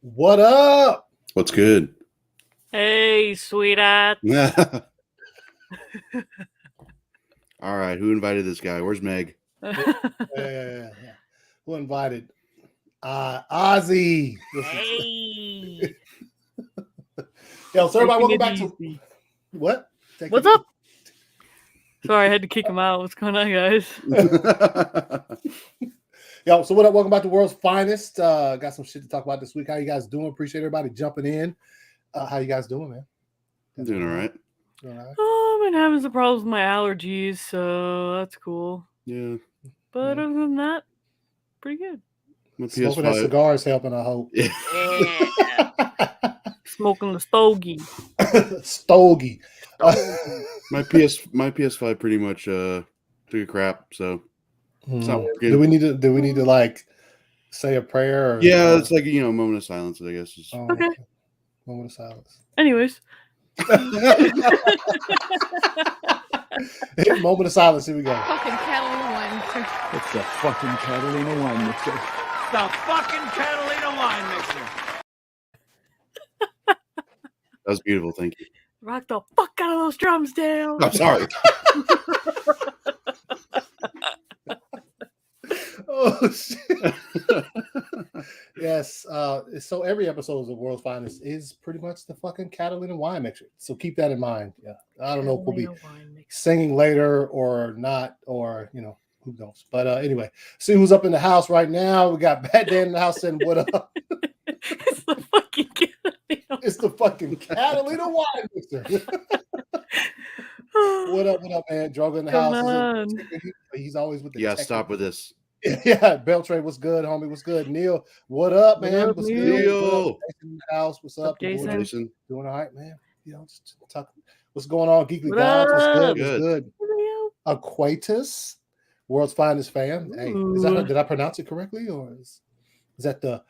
What up? What's good? Hey, sweetheart. All right, who invited this guy? Where's Meg? Yeah. Who invited? Ozzy. Hey. Yo, so everybody, welcome back to what? What's up? Sorry, I had to kick him out. What's going on, guys? Yo, so what up? Welcome back to World's Finest. Got some shit to talk about this week. How you guys doing? Appreciate everybody jumping in. How you guys doing, man? Doing all right. Oh, I've been having some problems with my allergies, so that's cool. Yeah. But other than that, pretty good. Smoking that cigar is helping, I hope. Yeah. Smoking the stogie. Stogie. My PS5 pretty much took a crap, so it's not working. Do we need to like say a prayer? Or, yeah, it's like a moment of silence, I guess. Okay. Moment of silence. Anyways. Moment of silence. Here we go. Fucking Catalina wine mixer. It's the fucking Catalina wine mixer. The fucking Catalina wine mixer. That was beautiful. Thank you. Rock the fuck out of those drums, Dale. I'm sorry. Oh shit. Yes. So every episode of the World's Finest is pretty much the fucking Catalina wine mixer. So keep that in mind. Yeah. I don't know if we'll be singing later or not, or who knows. But anyway, see who's up in the house right now. We got Bat Dan in the house saying what up. It's the fucking Catalina. It's the fucking Catalina wine mixer. What up, man? Droga in the house. He's always with the stop with this. Yeah, Beltray, what's good, homie? What's good? Neil, what up, man? What's good? Neil? In the house, what's up? Jason? Doing all right, man. Just talk. What's going on, Geekly Gods? What's good? Good. What's good? Aquatus, World's Finest fan. Hey, did I pronounce it correctly, or is that the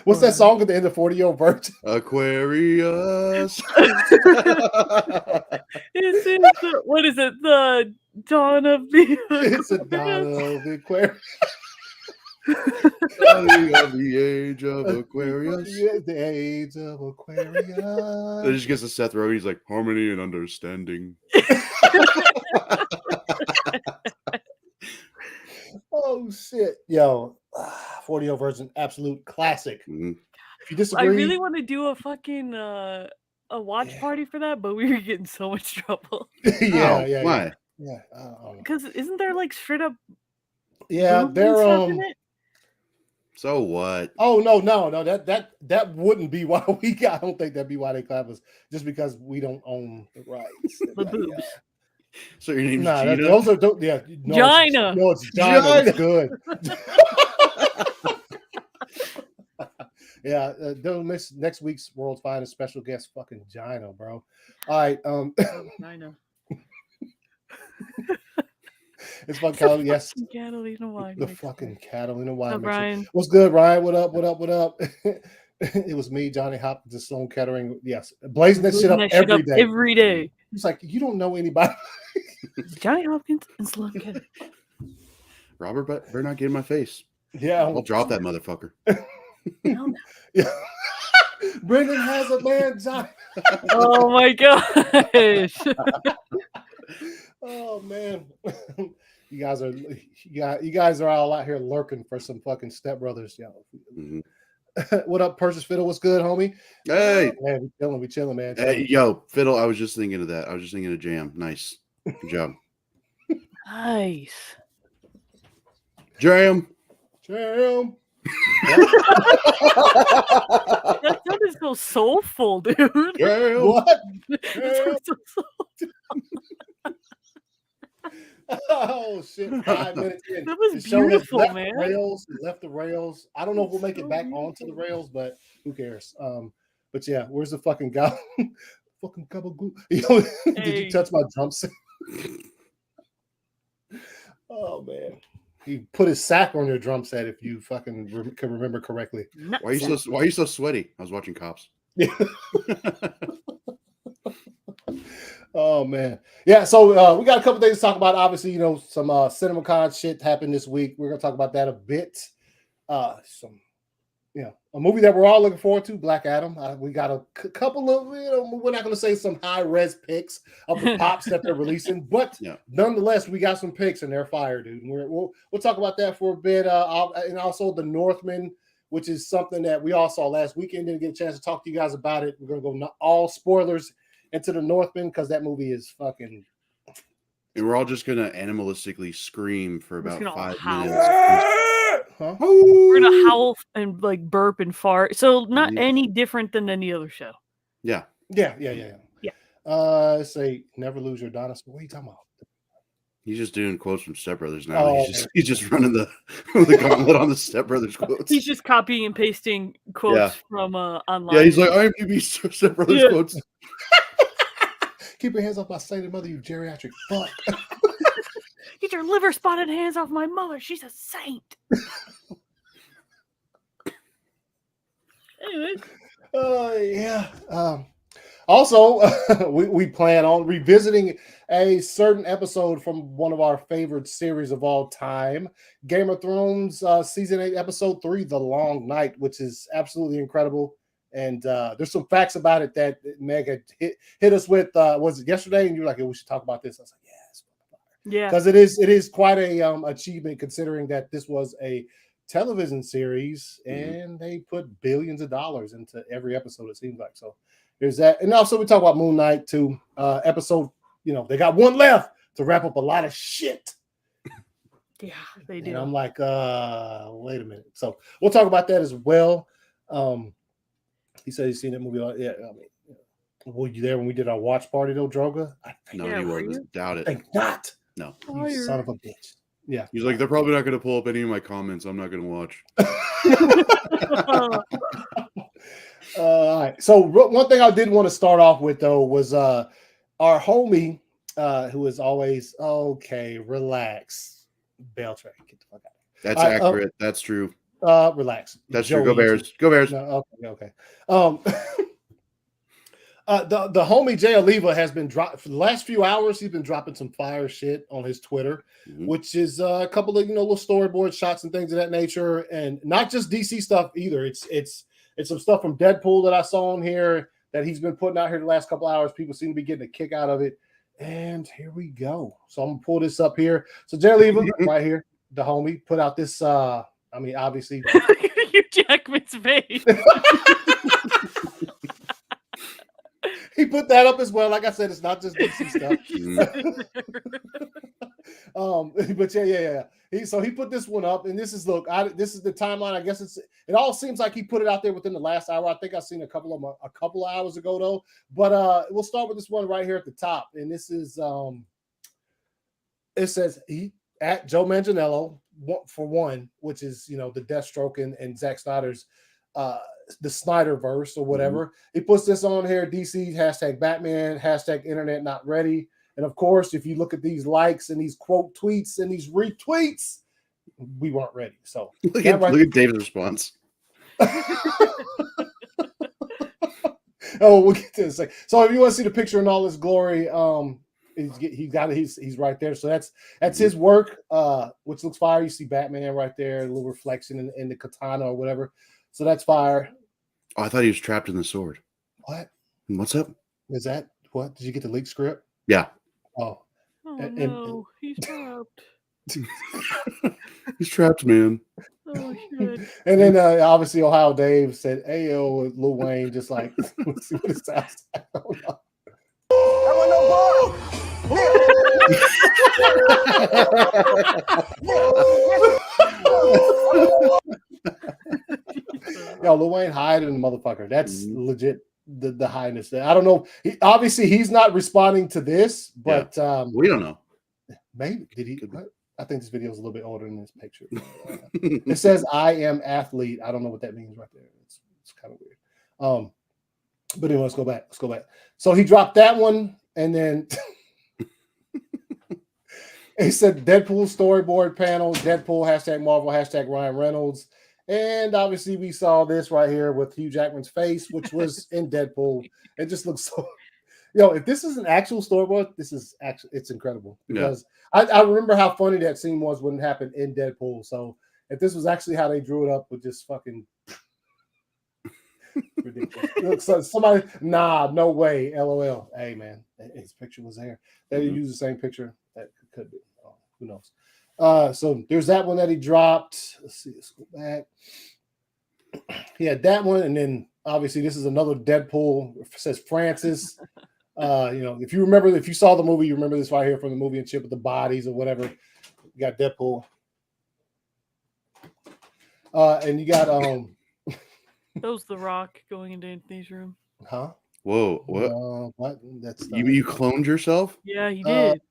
what's that song at the end of 40-Year-Old Virgin? Aquarius. What is it? The dawn of the It's a dawn of the Aquarius. The age of Aquarius. Yeah, the age of Aquarius. It just gets to Seth Rogen. He's like, harmony and understanding. Oh shit, yo, 40-Year-Old Virgin, absolute classic. Mm-hmm. If you disagree, I really want to do a fucking a watch party for that, but we were getting so much trouble. Yeah. Why? Yeah, because isn't there like straight up? Yeah, they're So what? Oh no, that wouldn't be why we got. I don't think that'd be why they clap us. Just because we don't own the rights. The boobs. Yeah. So your name's Nah, Gina? those are Gina. No, it's Gina. It's good. Yeah, next week's World's Finest special guest, fucking Gina, bro. All right, Gina. It's fucking Catalina. Yes, Catalina wine. The fucking Catalina wine. Ryan. What's good, Ryan? What up? It was me, Johnny Hopkins, and Sloan Kettering. Yes, blazing that shit up every day. It's like you don't know anybody. Johnny Hopkins and Sloan Kettering. Robert, better not get in my face. Yeah, I'll drop that motherfucker. No. Yeah. Brendan has a man, Johnny. Oh my gosh. Oh man. You guys are all out here lurking for some fucking stepbrothers, yo. Mm-hmm. What up, Persis Fiddle? What's good, homie? Hey, man, we chilling, man. Hey, yo, Fiddle. I was just thinking of that. I was just thinking of Jam. Nice, good job. Nice. Jam. That sounded so soulful, dude. Jam. What? That so soulful. Oh shit! 5 minutes in. That was beautiful, man. Left the rails. I don't know if we'll make it back onto the rails, but who cares? But yeah, where's the fucking guy? Fucking gabagool. Did you touch my drum set? Oh man, he put his sack on your drum set. If you fucking can remember correctly. Why are you so sweaty? I was watching Cops. Yeah. Oh man, yeah. So we got a couple things to talk about. Obviously, some CinemaCon shit happened this week. We're gonna talk about that a bit. A movie that we're all looking forward to, Black Adam. We got a couple of, we're not gonna say some high res picks of the pops that they're releasing, but nonetheless, we got some picks and they're fire, dude. And we'll talk about that for a bit. And also the Northman, which is something that we all saw last weekend. Didn't get a chance to talk to you guys about it. We're gonna go all spoilers into the Northman because that movie is fucking. And we're all just gonna animalistically scream for about 5 howl. minutes. Huh? We're gonna howl and like burp and fart. So not any different than any other show. Yeah. Say never lose your dinosaur. What are you talking about? He's just doing quotes from Step Brothers now. He's just running the gauntlet on the Step Brothers quotes. He's just copying and pasting quotes from online. Yeah, he's like IMDb Step Brothers quotes. Keep your hands off my sainted mother, you geriatric fuck. Get your liver spotted hands off my mother. She's a saint. Anyways. Also, we plan on revisiting a certain episode from one of our favorite series of all time, Game of Thrones, season 8, episode 3, The Long Night, which is absolutely incredible. And there's some facts about it that Meg had hit us with. Was it yesterday? And you were like, we should talk about this. I was like, yes. Yeah. Because it is quite a achievement considering that this was a television series and they put billions of dollars into every episode, it seems like. So there's that. And also we talk about Moon Knight too. Episode, they got one left to wrap up a lot of shit. Yeah, they do. And I'm like, wait a minute. So we'll talk about that as well. He said he's seen that movie. Yeah, I mean, were you there when we did our watch party though, Droga? No, he wasn't. Doubt it. Thank not. No. You son of a bitch. Yeah. He's like, they're probably not going to pull up any of my comments. I'm not going to watch. All right. So one thing I did want to start off with though was our homie who is always relax. Beltran, get the fuck out. That's accurate. That's true. Relax. That's true. Go Bears. Go Bears. No, okay. The homie Jay Oliva has been dropped for the last few hours. He's been dropping some fire shit on his Twitter, which is a couple of little storyboard shots and things of that nature, and not just DC stuff either. It's some stuff from Deadpool that I saw on here that he's been putting out here the last couple hours. People seem to be getting a kick out of it, and here we go. So I'm gonna pull this up here. So Jay Oliva, right here, the homie, put out this. Obviously, Hugh Jackman's face. He put that up as well. Like I said, it's not just DC stuff. But yeah. He put this one up, and this is this is the timeline. I guess it all seems like he put it out there within the last hour. I think I've seen a couple of hours ago though. But we'll start with this one right here at the top, and this is it says he at Joe Manganiello for one, which is the Deathstroke and Zack Snyder's the Snyderverse or whatever. He puts this on here, DC hashtag Batman, hashtag internet not ready. And of course, if you look at these likes and these quote tweets and these retweets, we weren't ready. So look at David's response. We'll get to this. So if you want to see the picture in all its glory, he's right there. So that's his work, which looks fire. You see Batman right there, a little reflection in the katana or whatever. So that's fire. Oh, I thought he was trapped in the sword. What? What's up? Is that what? Did you get the leaked script? Yeah. Oh. No, he's trapped. He's trapped, man. Oh shit. And then obviously Ohio Dave said, "Ayo, Lil Wayne," just like let's see what it sounds like. I don't know. Yo, Lil Wayne hiding the motherfucker. That's legit the highness there. I don't know. Obviously, he's not responding to this, but we don't know. Maybe did he? I think this video is a little bit older than this picture. It says "I am athlete." I don't know what that means right there. It's kind of weird. But anyway, let's go back. So he dropped that one, and then He said Deadpool storyboard panel, Deadpool, hashtag Marvel, hashtag Ryan Reynolds. And obviously we saw this right here with Hugh Jackman's face, which was in Deadpool. It just looks so, if this is an actual storyboard, this is actually, it's incredible. Because I remember how funny that scene was when it happened in Deadpool. So if this was actually how they drew it up, with just fucking ridiculous. Look, somebody, no way, LOL. Hey man, his picture was there. They used the same picture. That could be. Oh, who knows? So there's that one that he dropped. Let's see. Let's go back. He had that one, and then obviously this is another Deadpool. It says Francis. If you saw the movie, you remember this right here from the movie and shit with the bodies or whatever. You got Deadpool. And you got That was The Rock going into Anthony's room. Huh? Whoa, what? What? That's You cloned yourself? Yeah, he did.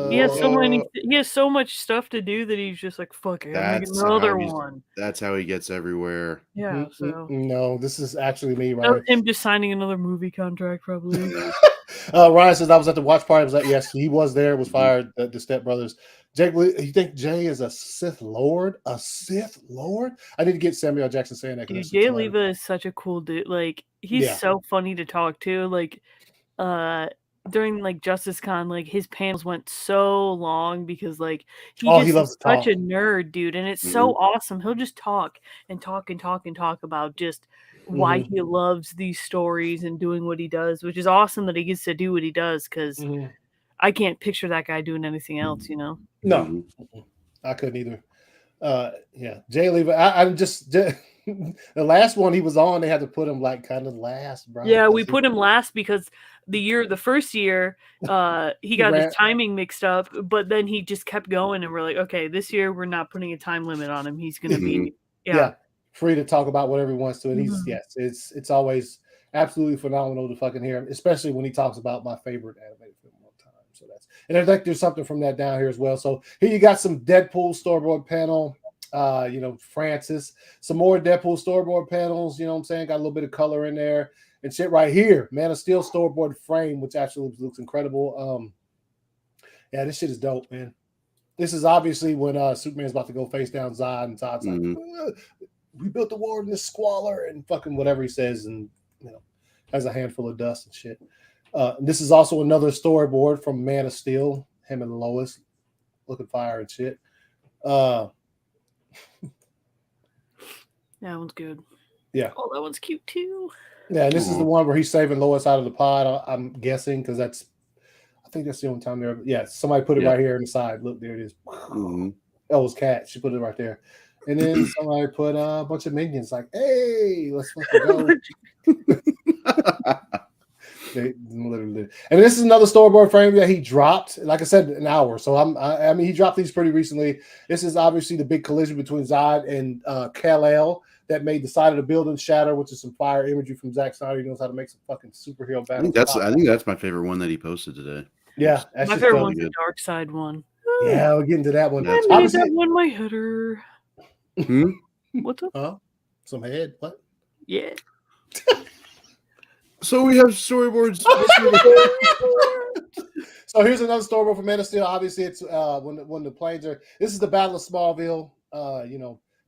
He has so many. He has so much stuff to do that he's just like, "Fuck it, I'm making another one." That's how he gets everywhere. Yeah. So no, this is actually me, that right? was him just signing another movie contract, probably. Ryan says I was at the watch party. I was like, yes, he was there. Was fired. The Step Brothers. Jake, you think Jay is a Sith Lord? A Sith Lord? I need to get Samuel Jackson saying that. Dude, Jay Leva is such a cool dude. Like he's so funny to talk to. Like, during like Justice Con, like his panels went so long because like he loves such a nerd, dude, and it's so awesome. He'll just talk and talk and talk and talk about just why he loves these stories and doing what he does, which is awesome that he gets to do what he does because I can't picture that guy doing anything else, No, I couldn't either. Jay Leva. I'm just the last one he was on, they had to put him like kind of last, bro. Yeah, we put him last because the first year, he got his timing mixed up, but then he just kept going, and we're like, okay, this year we're not putting a time limit on him. He's gonna be free to talk about whatever he wants to. And he's it's always absolutely phenomenal to fucking hear him, especially when he talks about my favorite animated film of all time. So there's something from that down here as well. So here you got some Deadpool storyboard panel. Francis, some more Deadpool storyboard panels, you know what I'm saying? Got a little bit of color in there and shit right here. Man of Steel storyboard frame, which actually looks incredible. This shit is dope, man. This is obviously when Superman's about to go face down Zod, and Zod's like, we built the war in this squalor and fucking whatever he says, and has a handful of dust and shit. This is also another storyboard from Man of Steel, him and Lois looking fire and shit. That one's good. Yeah. Oh, that one's cute too. Yeah, and this is the one where he's saving Lois out of the pod. I'm guessing because I think that's the only time there. Yeah, somebody put it right here on the side. Look, there it is. That was Cat. She put it right there. And then somebody put a bunch of minions like, hey, let's fucking go. They literally did. And this is another storyboard frame that he dropped. Like I said, an hour. So I mean, he dropped these pretty recently. This is obviously the big collision between Zod and Kal-El that made the side of the building shatter, which is some fire imagery from Zack Snyder. He knows how to make some fucking superhero battles. I think that's my favorite one that he posted today. Yeah, that's my favorite one's the Dark Side one. Yeah, we'll get into that one. I made that one my header. What's up? Huh? Some head? What? Yeah. So we have storyboards. So here's another storyboard for Man of Steel. Obviously, it's when the planes are. This is the Battle of Smallville.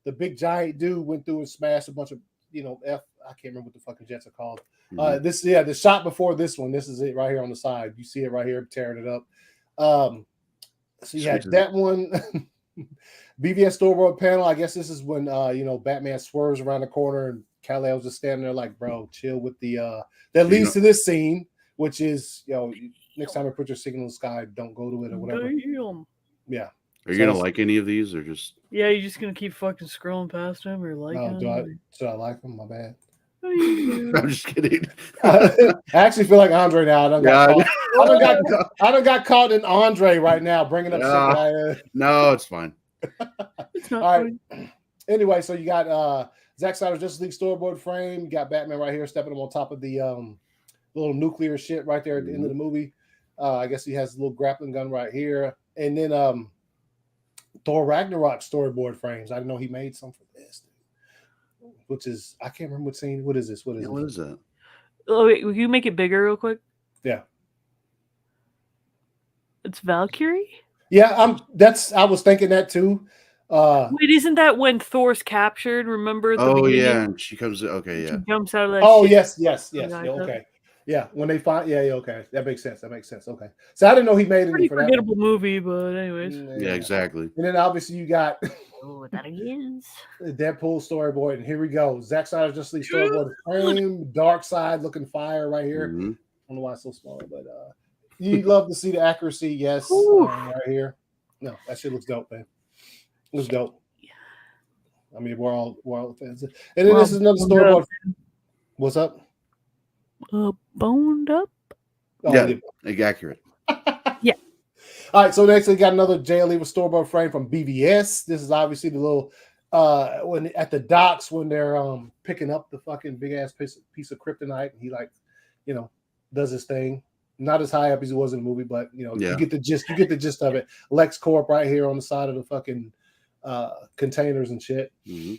The big giant dude went through and smashed a bunch of I can't remember what the fucking jets are called. The shot before this one. This is it right here on the side. You see it right here tearing it up. So you had that one. BVS storyboard panel. I guess this is when Batman swerves around the corner and Kal-El's just standing there like, bro, chill with the that leads to this scene, which is next time I put your signal in the sky, don't go to it or whatever. Damn. Yeah. Are you gonna like any of these or just? Yeah, you're just gonna keep fucking scrolling past them or like them? Should I like them? My bad. I'm just kidding. I actually feel like Andre now. I done got caught in Andre right now, bringing up shit. No, it's fine. It's not all right. Anyway, so you got Zack Snyder's Justice League storyboard frame. You got Batman right here stepping him on top of the little nuclear shit right there at the end of the movie. I guess he has a little grappling gun right here. And then Thor Ragnarok storyboard frames. I didn't know he made some for this. Which is, I can't remember what scene. What is this? What is that? Oh, wait, will you make it bigger real quick? Yeah. It's Valkyrie? Yeah, I was thinking that too. Wait, isn't that when Thor's captured? Remember at the beginning? Yeah, and she comes. Okay, yeah. She jumps out of that. Oh ship. yes. Yeah, Okay. Yeah, when they find. Yeah. Okay, that makes sense. Okay. So I didn't know he made Pretty any for that. forgettable movie, but anyways. Yeah, exactly. And then obviously you got Oh, that is the Deadpool storyboard, and here we go. Zack Snyder just League storyboard frame, dark side looking fire right here. Mm-hmm. I don't know why it's so small, but you love to see the accuracy. Yes, right here. No, that shit looks dope, man. It looks dope. I mean, we're all fans. And then this is another storyboard. What's up? Boned up. Oh, yeah, accurate. Yeah. All right, so next we got another Jay Oliva storyboard frame from BVS. This is obviously the little when at the docks when they're picking up the fucking big ass piece of kryptonite, and he does his thing. Not as high up as he was in the movie, but you get the gist. You get the gist of it. Lex Corp right here on the side of the fucking containers and shit. Mm-hmm.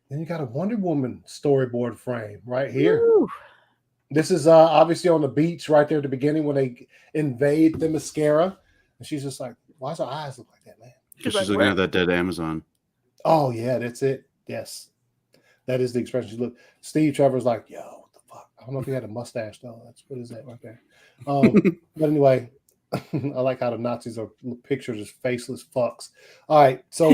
Then you got a Wonder Woman storyboard frame right here. Woo. This is obviously on the beach right there at the beginning when they invade the mascara. And she's just like, why does her eyes look like that, man? She's looking at that dead Amazon. Oh, yeah, that's it. Yes. That is the expression she looked. Steve Trevor's like, yo, what the fuck? I don't know if he had a mustache, though. What is that right there? But anyway, I like how the Nazis are pictured as faceless fucks. All right, so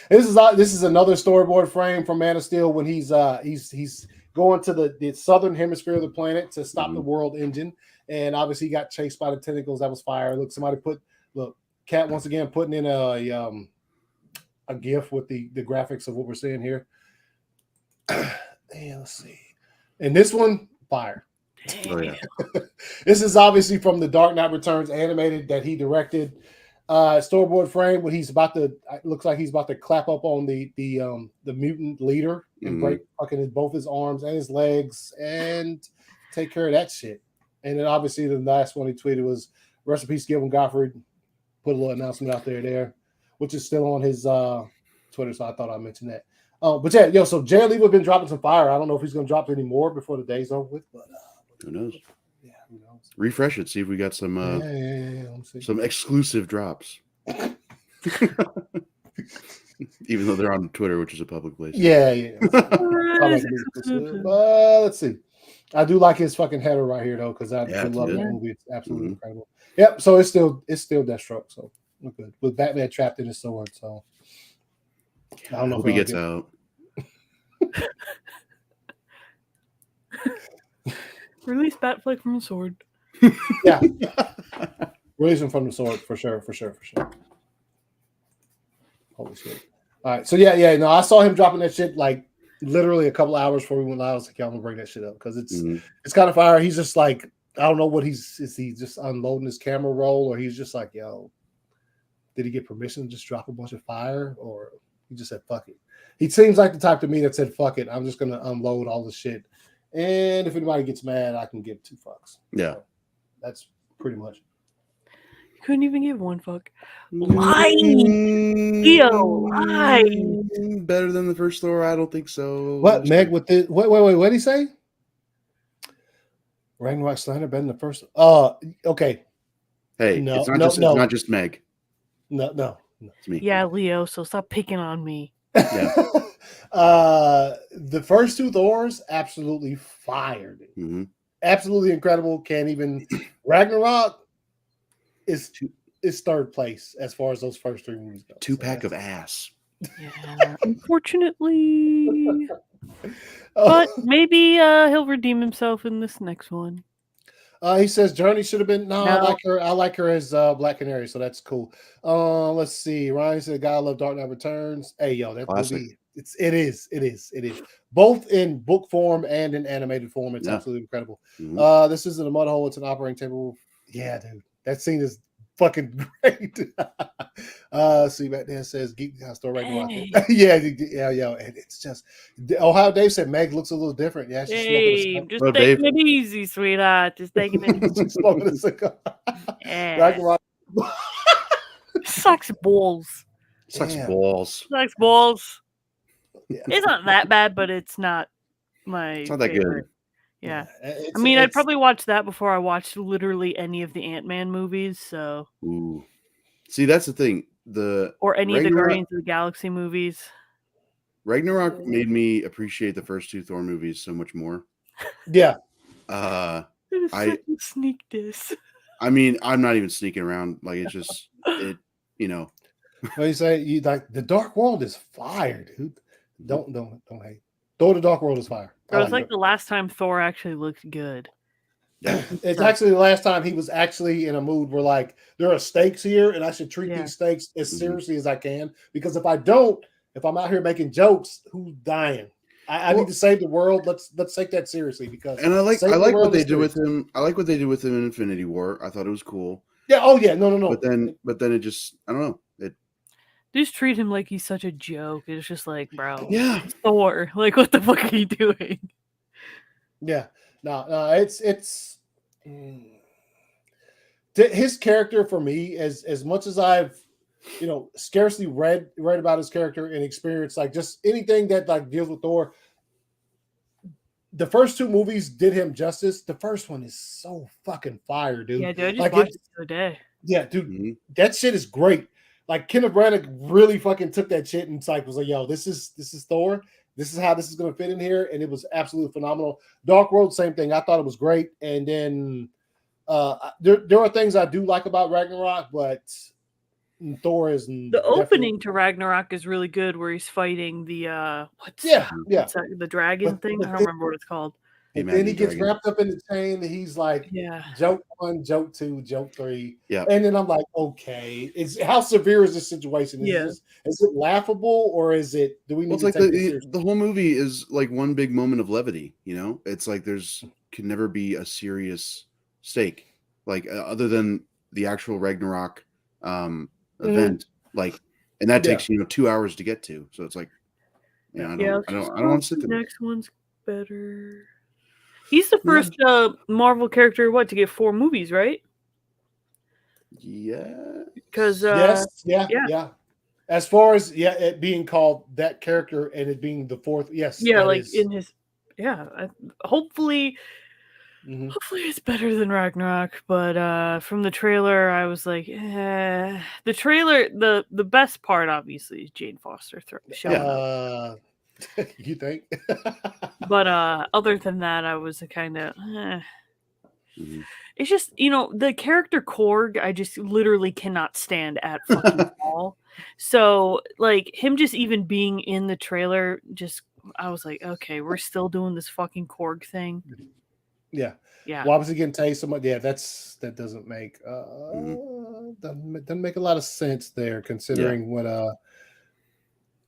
this is another storyboard frame from Man of Steel when he's going to the southern hemisphere of the planet to stop the world engine, and obviously he got chased by the tentacles. That was fire. Look, Cat once again putting in a GIF with the graphics of what we're seeing here. And let's see, and this one fire. Oh, yeah. This is obviously from the Dark Knight Returns animated that he directed. Storyboard frame when looks like he's about to clap up on the mutant leader and break fucking both his arms and his legs and take care of that shit. And then obviously the last one he tweeted was rest in peace Gilbert Gottfried. Put a little announcement out there, which is still on his Twitter, so I thought I'd mention that. But yeah, so Jay Oliva been dropping some fire. I don't know if he's gonna drop any more before the day's over with, but who knows? Yeah, who knows? Refresh it, see if we got some some exclusive drops. Even though they're on Twitter, which is a public place. Yeah. Let's see. I do like his fucking header right here though, because I do love that movie. It's absolutely incredible. Yep. So it's still Deathstroke. So we're good with Batman trapped in his sword. So I don't know if he gets out. Release Batfleck from the sword. Yeah. Release him from the sword for sure. Holy shit. All right. So yeah. No, I saw him dropping that shit like literally a couple hours before we went live. I was like, I'm gonna bring that shit up because it's kind of fire. He's just like, I don't know what is he just unloading his camera roll, or he's just like, yo, did he get permission to just drop a bunch of fire, or he just said fuck it? He seems like the type to me that said fuck it. I'm just gonna unload all the shit. And if anybody gets mad, I can give 2 fucks. Yeah. So that's pretty much. You couldn't even give 1 fuck. Lying. Leo, lie. Better than the first Thor? I don't think so. What, Meg, with the wait, what did he say? Ragnarok Snyder better than the first. Okay. Hey, no, it's not just Meg. No. It's me. Yeah, Leo, so stop picking on me. Yeah. The first 2 Thors absolutely fired. Absolutely incredible. Can't even Ragnarok is 3rd place as far as those first 3 movies go. 2-pack of ass. Yeah, unfortunately. But maybe he'll redeem himself in this next one. He says Journey should have been. No, I like her as Black Canary, so that's cool. Let's see. Ryan said, "God, I love Dark Knight Returns." Hey, yo, that movie. It is. Both in book form and in animated form. It's absolutely incredible. This isn't a mud hole; it's an operating table. Yeah, dude, that scene is fucking great. See, back there says Geek House Store Ragnarok. Yeah, and it's just Ohio Dave said Meg looks a little different. Yeah, she's just taking it easy, sweetheart. Just taking it easy. She's smoking a cigar. Ragnarok sucks balls. Sucks balls. Sucks balls. Yeah. It's not that bad, but it's not my. It's not that favorite. Yeah. It's, I mean, I'd probably watch that before I watched literally any of the Ant-Man movies. So. Ooh. See, that's the thing. Or any of the Guardians of the Galaxy movies. Ragnarok made me appreciate the first 2 Thor movies so much more. Yeah. It is such a sneak diss. I mean, I'm not even sneaking around. Like, it's just you know. What you say? You like the Dark World is fire, dude. Don't hate. Thor: The Dark World is fire. It was like the last time Thor actually looked good. Yeah. It's actually the last time he was actually in a mood where like there are stakes here, and I should treat these stakes as seriously as I can. Because if I don't, if I'm out here making jokes, who's dying? I need to save the world. Let's take that seriously because I like what they do with him. I like what they do with him in Infinity War. I thought it was cool. Yeah. Oh yeah. No. But then it just I don't know. They just treat him like he's such a joke. It's just like, bro, yeah, it's Thor. Like, what the fuck are you doing? Yeah. No. It's his character for me. As much as I've scarcely read about his character and experienced like just anything that like deals with Thor. The first 2 movies did him justice. The first one is so fucking fire, dude. Yeah, dude. I just like watched it the other day. Yeah, dude. That shit is great. Like Kenneth Branagh really fucking took that shit and was like, yo, this is Thor. This is how this is going to fit in here. And it was absolutely phenomenal. Dark World, same thing. I thought it was great. And then there are things I do like about Ragnarok, but Thor is the opening to Ragnarok is really good where he's fighting the the dragon thing. I don't remember what it's called. And then he gets wrapped up in the chain. And he's like, joke 1, joke 2, joke 3. Yeah. And then I'm like, okay, how severe is this situation? Is it laughable or is it? Do we need to take this the whole movie is like one big moment of levity? It's like can never be a serious stake, like other than the actual Ragnarok event, like, and that takes 2 hours to get to. So it's like, I don't want to sit there. The next one's better. He's the first Marvel character to get 4 movies, right? Yeah. Because yeah. As far as it being called that character and it being the 4th, yes. Yeah, like in his hopefully it's better than Ragnarok, but from the trailer I was like, the trailer the best part obviously is Jane Foster showing up. You think? But other than that, I was kind of. It's just the character Korg. I just literally cannot stand at fucking all. So like him just even being in the trailer, I was like, okay, we're still doing this fucking Korg thing. Yeah. Yeah. Why was he getting tased so much? Yeah, that doesn't make doesn't make a lot of sense there, considering what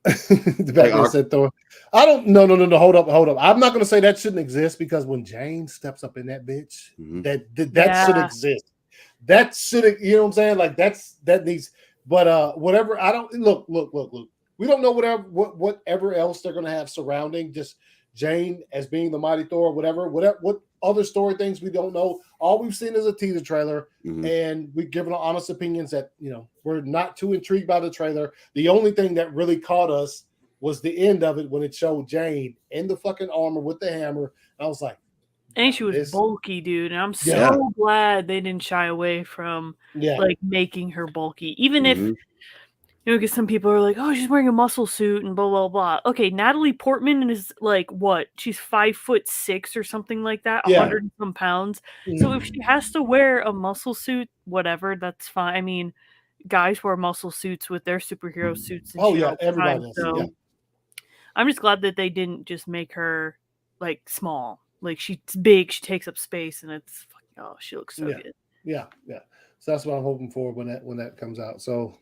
the Batman said Thor. I don't no hold up. I'm not gonna say that shouldn't exist because when Jane steps up in that bitch, that should exist. That should, you know what I'm saying? Like that needs, but whatever. I don't look. We don't know whatever else they're gonna have surrounding just Jane as being the mighty Thor, whatever what other story things we don't know. All we've seen is a teaser trailer, and we've given our honest opinions that we're not too intrigued by the trailer. The only thing that really caught us was the end of it when it showed Jane in the fucking armor with the hammer. I was like, and she was bulky, dude. And I'm so glad they didn't shy away from like making her bulky, even if. Because some people are like, oh, she's wearing a muscle suit and blah, blah, blah. Okay, Natalie Portman is like, what? She's 5'6" or something like that, 100 and some pounds. So if she has to wear a muscle suit, whatever, that's fine. I mean, guys wear muscle suits with their superhero suits. And everybody does. So I'm just glad that they didn't just make her like small. Like she's big, she takes up space, and it's fucking, she looks so good. Yeah. So that's what I'm hoping for when that comes out. So.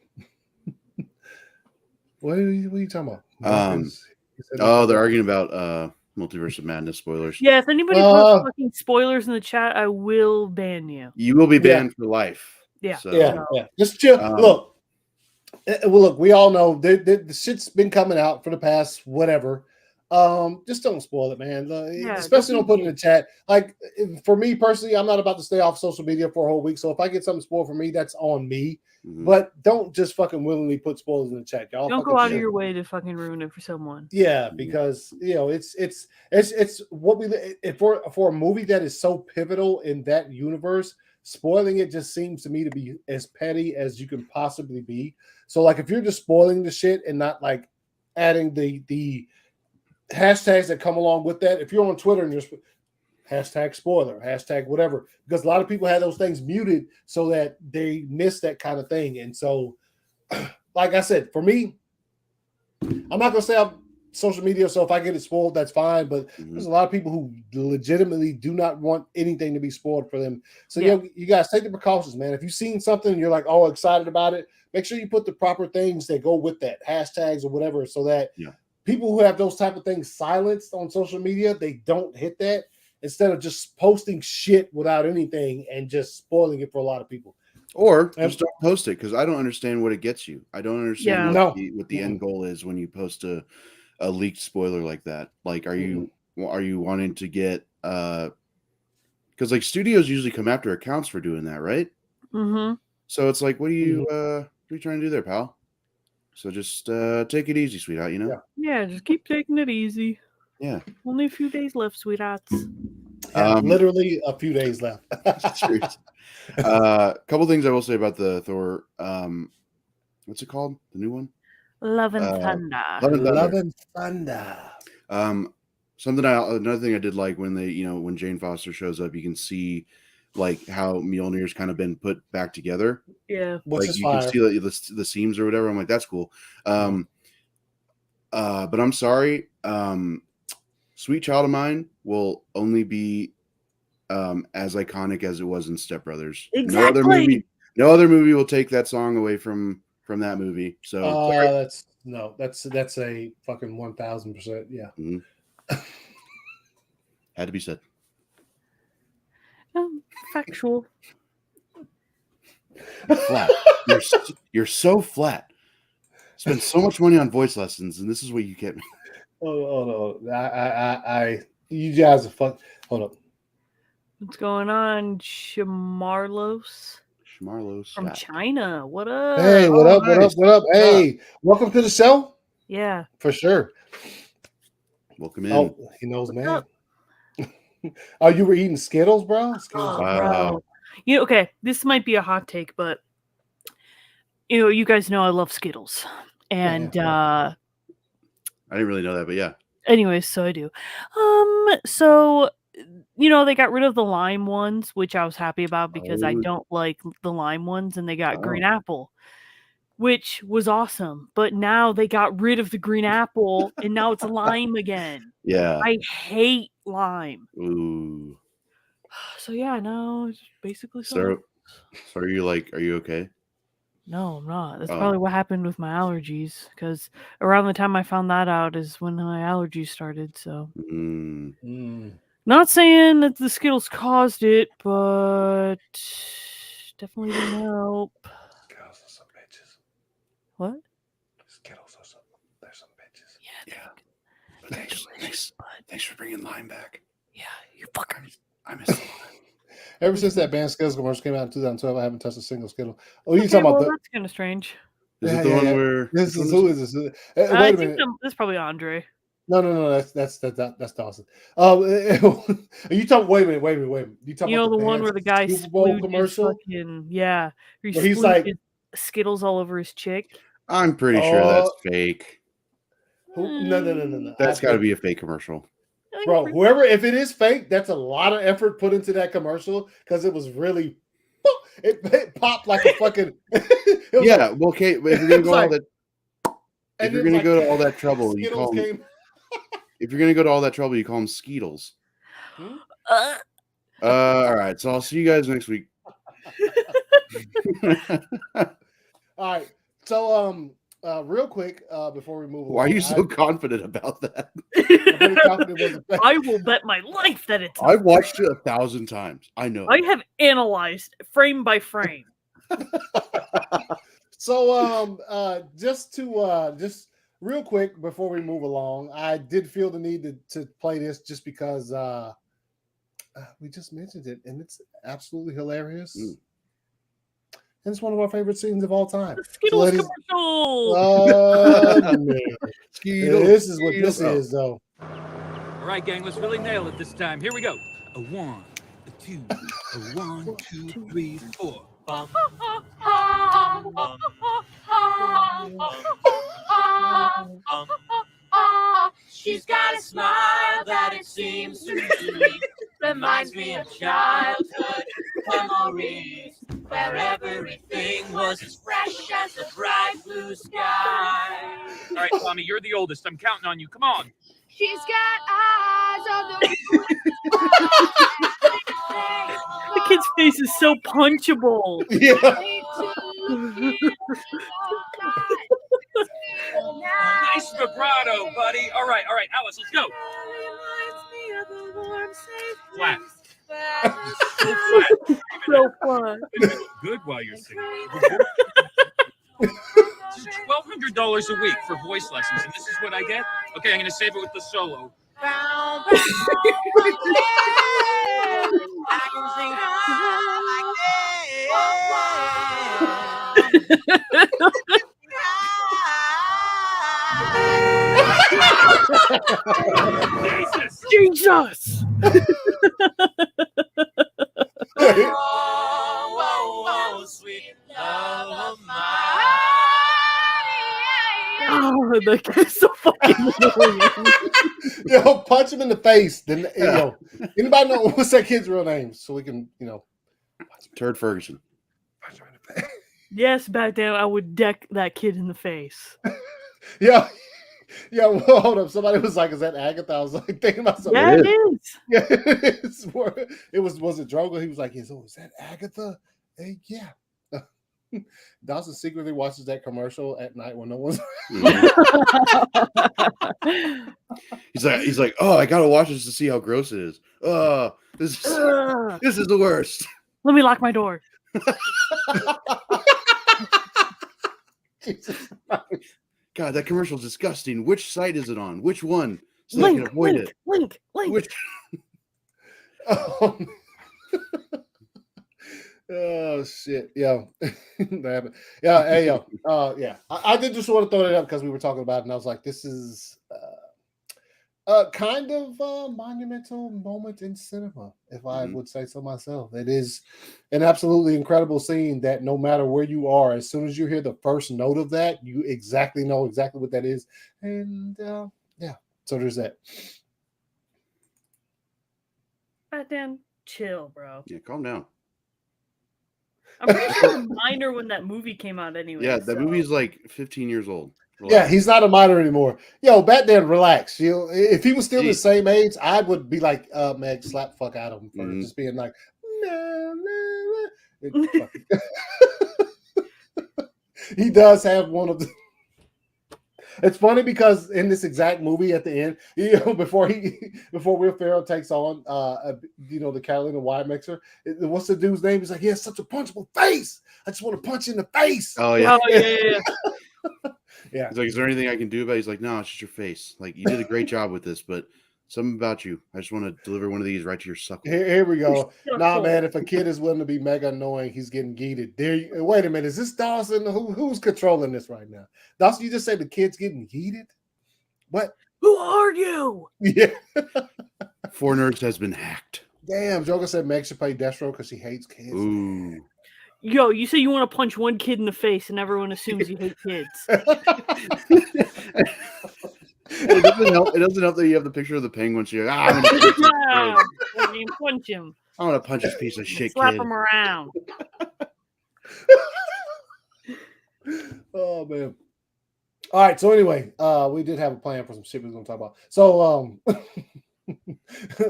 What are you talking about? They're arguing about Multiverse of Madness spoilers. Yeah, if anybody puts fucking spoilers in the chat, I will ban you. You will be banned for life. Yeah. So. Yeah. Just chill. Look, we all know the shit's been coming out for the past whatever. Just don't spoil it, man. Yeah, Especially don't put it in mean. the chat. Like for me personally, I'm not about to stay off social media for a whole week. So if I get something spoiled for me, that's on me. Mhm. But don't just fucking willingly put spoilers in the chat. Y'all Don't fucking go out shit. of your way to fucking ruin it for someone. Yeah, because it's what we for a movie that is so pivotal in that universe. Spoiling it just seems to me to be as petty as you can possibly be. So like if you're just spoiling the shit and not like adding the hashtags that come along with that. If you're on Twitter and you're hashtag spoiler, hashtag whatever, because a lot of people have those things muted so that they miss that kind of thing. And so, like I said, for me, I'm not gonna say I'm social media, so if I get it spoiled, that's fine. But there's a lot of people who legitimately do not want anything to be spoiled for them. So you guys take the precautions, man. If you've seen something and you're like, oh, excited about it, make sure you put the proper things that go with that, hashtags or whatever, so that people who have those type of things silenced on social media, they don't hit that instead of just posting shit without anything and just spoiling it for a lot of people. Or just don't post it, because I don't understand what it gets you. I don't understand what the end goal is when you post a leaked spoiler like that. Like, are you wanting to get because like studios usually come after accounts for doing that, right? Mm-hmm. So it's like, what are you trying to do there, pal? So just take it easy, sweetheart. You know? Yeah, just keep taking it easy. Yeah. Only a few days left, sweethearts. Literally a few days left. Couple things I will say about the Thor. What's it called? The new one? Love and Thunder. Love and Thunder. Another thing I did like when when Jane Foster shows up, you can see like how Mjolnir's kind of been put back together. Yeah, like you can see the seams or whatever. I'm like, that's cool. But I'm sorry. Sweet Child of Mine will only be as iconic as it was in Step Brothers. Exactly. No other movie will take that song away from that movie. So that's a fucking 1000%. Yeah. Mm-hmm. Had to be said. Factual. You're flat. You're so flat. Spend so much money on voice lessons, and this is what you get me. Oh, you guys are fuck. Hold up. What's going on, Shamarlos? From China. What up? Hey, what up? Hey, welcome to the show. Yeah, for sure. Welcome in. Oh, he knows, man. Oh, you were eating Skittles, bro? Skittles. Bro. Okay, this might be a hot take, but you guys know I love Skittles, and I didn't really know that, but yeah. Anyways, so I do. So they got rid of the lime ones, which I was happy about because I don't like the lime ones, and they got green apple, which was awesome. But now they got rid of the green apple, and now it's lime again. Yeah, I hate lime. Ooh. So yeah, no, it's basically. So are you okay? No, I'm not. That's probably what happened with my allergies, because around the time I found that out is when my allergies started. So, not saying that the Skittles caused it, but definitely didn't help. Skittles are some bitches. What? Skittles are some bitches. Yeah. Thanks for bringing lime back. Yeah, you fucker. I miss the lime. Ever since that band Skittles commercial came out in 2012, I haven't touched a single Skittle. Oh, you talking about that's kind of strange. Is it the one where this is who is this? Wait I a think minute. that's probably Andre. No, that's Dawson. You talking? Wait a minute. You talking about the one where the guy Super Bowl commercial? Where he's like Skittles all over his chick. I'm pretty sure that's fake. No. That's got to be a fake commercial. Bro, if it is fake, that's a lot of effort put into that commercial because it was really, it popped like a fucking. Yeah, well, okay, but if you're gonna go to all that trouble, you call them. If you're gonna go to all that trouble, you call them Skeetles. All right, so I'll see you guys next week. All right, so real quick, before we move on. Why are you so confident about that? I will bet my life that it's. I've watched it 1,000 times. I know. I have analyzed frame by frame. So, just real quick before we move along, I did feel the need to play this just because we just mentioned it, and it's absolutely hilarious. And it's one of our favorite scenes of all time. The Skittles commercial. This is what this is, though. All right, gang, let's really nail it this time. Here we go. A 1, a 2, a 1, 2, 3, 4. She's got a smile that it seems to me reminds me of childhood memories, where everything was as fresh as the bright blue sky. All right, Tommy, you're the oldest. I'm counting on you. Come on. She's got eyes of the The kid's face is so punchable. Yeah. Nice vibrato, buddy. All right, Alice, let's go. Flat. So flat. So fun. Good while you're singing. This is $1,200 a week for voice lessons, and this is what I get? Okay, I'm going to save it with the solo. Jesus! Oh, sweet love of mine. Oh, the kid's so fucking annoying. Yo, punch him in the face. Then, yo, anybody know what's that kid's real name? So we can, Turd Ferguson. punch him in the face. Yes, back then I would deck that kid in the face. Yeah. Yeah, well, hold up. Somebody was like, "Is that Agatha?" I was like, thinking about something. Yeah, it is. Yeah, was it Drogo? He was like, "Is that Agatha?" Hey, yeah. Dawson secretly watches that commercial at night when no one's. He's like, oh, I gotta watch this to see how gross it is. This is the worst. Let me lock my door. Jesus. God, that commercial's disgusting. Which site is it on? Which one? So I can avoid it. Link. Which... Oh shit! Yeah, yeah. Hey, yo. Yeah. I did just want to throw that up because we were talking about it, and I was like, "This is kind of a monumental moment in cinema, if I would say so myself. It is an absolutely incredible scene that no matter where you are, as soon as you hear the first note of that, you exactly know exactly what that is. And yeah, so there's that. Dan, chill, bro. Yeah, calm down. I'm pretty sure I'm a minor when that movie came out anyway. Yeah, that movie is like 15 years old. Relax. Yeah, he's not a minor anymore. Yo, Batman, relax. If he was still the same age, I would be like, Meg, slap the fuck out of him for just being like, He does have one of the. It's funny because in this exact movie at the end, before Will Ferrell takes on, the Carolina wine mixer, what's the dude's name? He's like, he has such a punchable face. I just want to punch in the face. Oh yeah. Yeah. He's like, is there anything I can do about it? He's like, no, it's just your face. Like, you did a great job with this, but something about you. I just want to deliver one of these right to your suckle. Here we go. Nah, man, if a kid is willing to be mega annoying, he's getting geeted. Wait a minute. Is this Dawson? Who's controlling this right now? Dawson, you just said the kid's getting heated? What? Who are you? Yeah. 4 Nerds has been hacked. Damn, Joker said Meg should play Destro because she hates kids. Ooh. Yo, you say you want to punch one kid in the face and everyone assumes you hate kids. It doesn't help that you have the picture of the penguin. So you're like, I'm gonna punch him. I'm gonna punch this piece of shit Slap kid. him around. Oh man. All right. So anyway, we did have a plan for some shit we was gonna talk about. So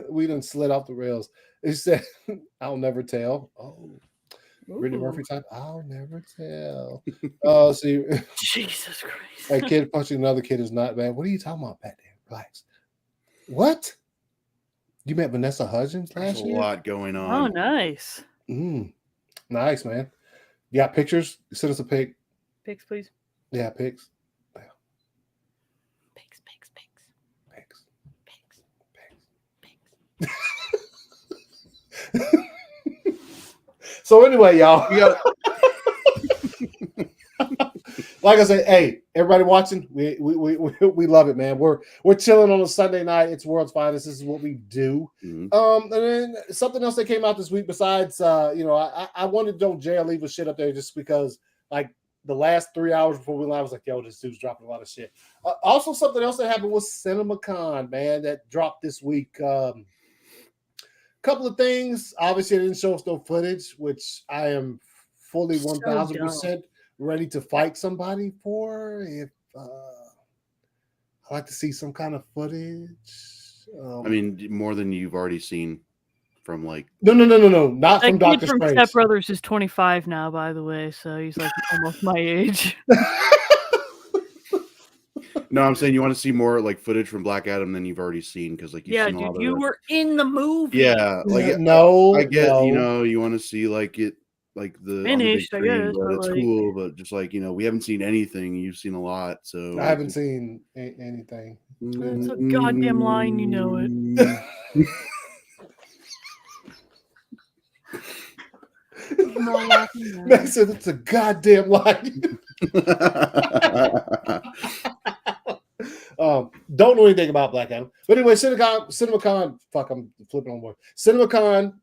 we done slid off the rails. It said, "I'll never tell." Oh. Brittany Murphy type. I'll never tell. Oh, see, Jesus Christ! A kid punching another kid is not bad. What are you talking about, Batman? Relax. What? You met Vanessa Hudgens last There's a year? lot going on. Oh, nice. Nice, man. You got pictures? Send us a pic. Pics, please. Yeah, pics. So anyway, y'all. Like I said, hey, everybody watching, we love it, man. We're chilling on a Sunday night. It's World's Finest. This is what we do. And then something else that came out this week besides, I wanted to don't jail leave a shit up there just because, like, the last 3 hours before we live, I was like, yo, this dude's dropping a lot of shit. Also, something else that happened was CinemaCon, man, that dropped this week. Couple of things. Obviously, it didn't show us no footage, which I am fully 1,000% ready to fight somebody for. If I like to see some kind of footage. I mean, more than you've already seen from like. No, not from Doctor Strange. Step Step Brothers is 25 now, by the way, so he's like almost my age. No, I'm saying you want to see more like footage from Black Adam than you've already seen because like you've seen a lot of you were in the movie. Yeah, like I get you want to see like it like the finished, on the big screen, I guess, but it's like, cool. But just like we haven't seen anything. You've seen a lot, so I haven't seen anything. It's a goddamn line, you know it. Man said it's a goddamn line. Don't know anything about Black Adam. But anyway, CinemaCon, fuck, I'm flipping on board. CinemaCon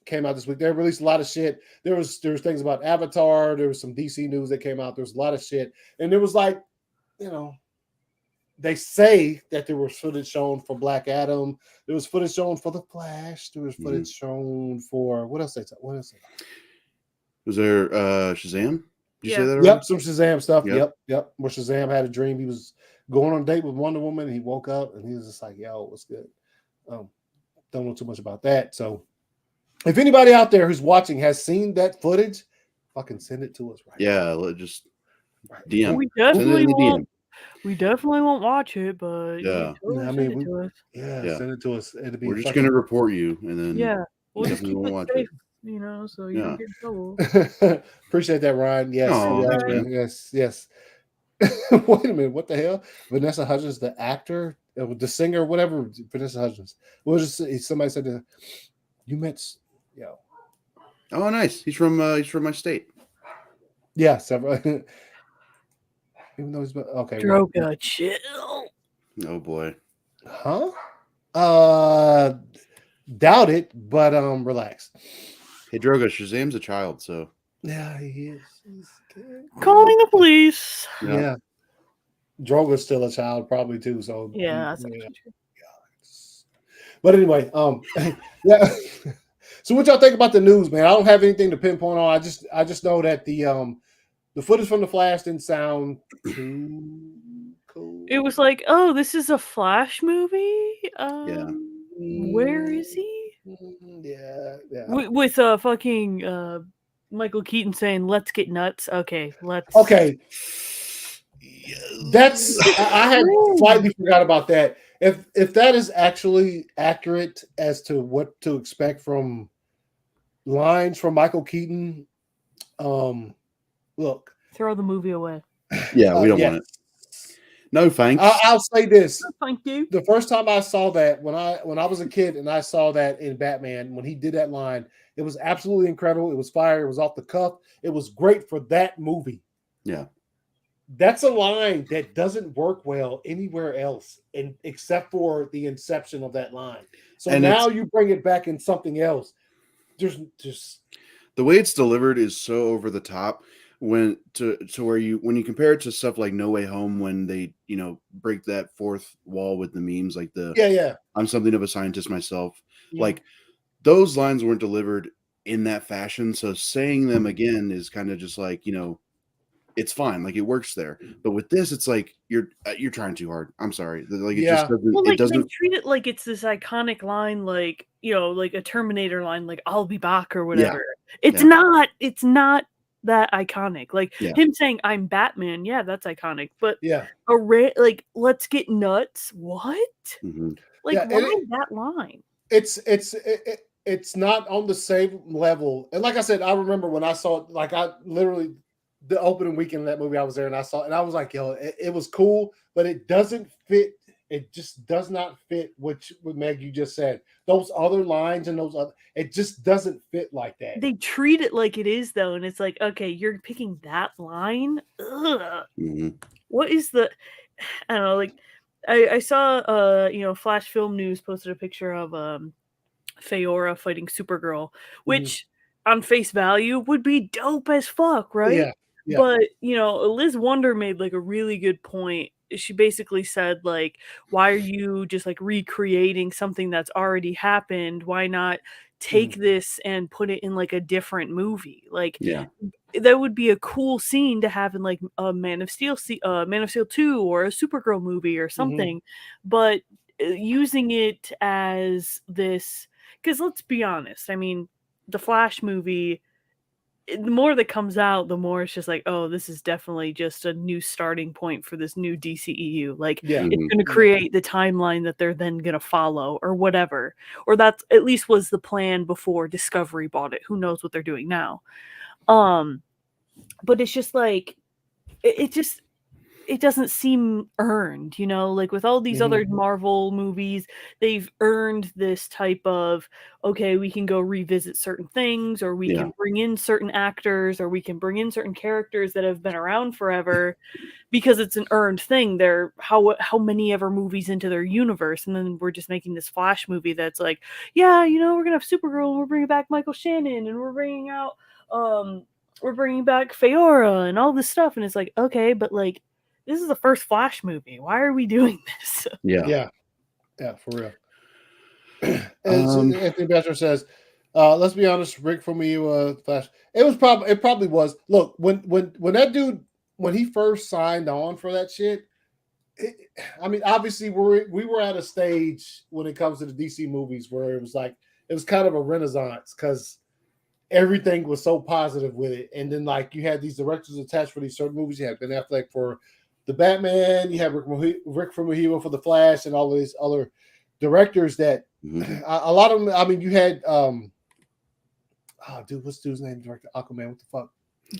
came out this week. They released a lot of shit. There was things about Avatar. There was some DC news that came out. There was a lot of shit. And there was like, they say that there was footage shown for Black Adam. There was footage shown for The Flash. There was footage shown for what else? Was there Shazam? Did you say that Yep, already? some Shazam stuff. Yep. Where Shazam had a dream. He was going on a date with Wonder Woman, and he woke up and he was just like, yo, what's good? Don't know too much about that. So if anybody out there who's watching has seen that footage, fucking send it to us right now. Just DM. We definitely won't watch it, but send it to us. Send it to us. It'll be We're just gonna report you, and then we'll just keep it safe, so you don't get in trouble. Appreciate that, Ryan. Yes. Wait a minute, what the hell? Vanessa Hudgens, the actor, the singer, whatever. Vanessa Hudgens. Somebody said that you met. Oh, nice. He's from my state. Yeah, several. Even though he's okay. Droga, chill. Oh boy. Huh? Doubt it, but relax. Hey, Droga, Shazam's a child, so. Yeah, he is. He's calling the police. Yeah. Droga's still a child, probably too. So yeah. But anyway, yeah. So what y'all think about the news, man? I don't have anything to pinpoint on. I just know that the footage from the Flash didn't sound too cool. It was like, oh, this is a Flash movie. Where is he? Yeah. With fucking Michael Keaton saying, "Let's get nuts." Okay, let's. Okay. That's I had slightly forgot about that. If that is actually accurate as to what to expect from lines from Michael Keaton, look, throw the movie away. Yeah, we don't want it. No thanks. I'll say this. No, thank you. The first time I saw that when I was a kid and I saw that in Batman when he did that line, it was absolutely incredible. It was fire. It was off the cuff. It was great for that movie. Yeah. That's a line that doesn't work well anywhere else, except for the inception of that line. So and now you bring it back in something else. There's just the way it's delivered is so over the top when you compare it to stuff like No Way Home when they break that fourth wall with the memes like I'm something of a scientist myself. Like those lines weren't delivered in that fashion. So saying them again is kind of just like it's fine, like it works there. But with this, it's like you're trying too hard. I'm sorry, like it just doesn't. Well, like, it doesn't they treat it like it's this iconic line, like like a Terminator line, like "I'll be back" or whatever. It's not. It's not that iconic. Like him saying "I'm Batman." Yeah, that's iconic. But like "Let's get nuts." What? Mm-hmm. Like why that line? It's not on the same level. And like I said, I remember when I saw it. Like I literally. The opening weekend of that movie, I was there and I saw it, and I was like, yo, it was cool, but it doesn't fit it just does not fit what Meg you just said. Those other lines and those other, it just doesn't fit like that. They treat it like it is though, and it's like, okay, you're picking that line. Ugh. Mm-hmm. What is the? I don't know. Like, I saw Flash Film News posted a picture of Feora fighting Supergirl, which on face value would be dope as fuck, right? Yeah. But Liz Wonder made like a really good point. She basically said like, why are you just like recreating something that's already happened? Why not take this and put it in like a different movie? Like, that would be a cool scene to have in like a Man of Steel 2 or a Supergirl movie or something. But using it as this, because let's be honest, I mean, the Flash movie, the more that comes out, the more it's just like, oh, this is definitely just a new starting point for this new DCEU. Like, it's going to create the timeline that they're then going to follow or whatever. Or that's at least was the plan before Discovery bought it. Who knows what they're doing now? But it's just like, it doesn't seem earned, like with all these other Marvel movies, they've earned this type of, okay, we can go revisit certain things, or we can bring in certain actors, or we can bring in certain characters that have been around forever because it's an earned thing. They're how many ever movies into their universe, and then we're just making this Flash movie that's like, yeah, we're gonna have Supergirl, and we're bringing back Michael Shannon, and we're bringing back Feora and all this stuff, and it's like, okay, but like, this is the first Flash movie. Why are we doing this? Yeah, for real. And Anthony Betcher says, let's be honest, Rick from Flash. It probably was. Look, when that dude, when he first signed on for that shit, I mean, obviously we were at a stage when it comes to the DC movies where it was kind of a renaissance because everything was so positive with it. And then like you had these directors attached for these certain movies. You had Ben Affleck for the Batman, you have Rick Famuyiwa for the Flash, and all of these other directors that a lot of them. I mean, you had what's dude's name? Director Aquaman. What the fuck?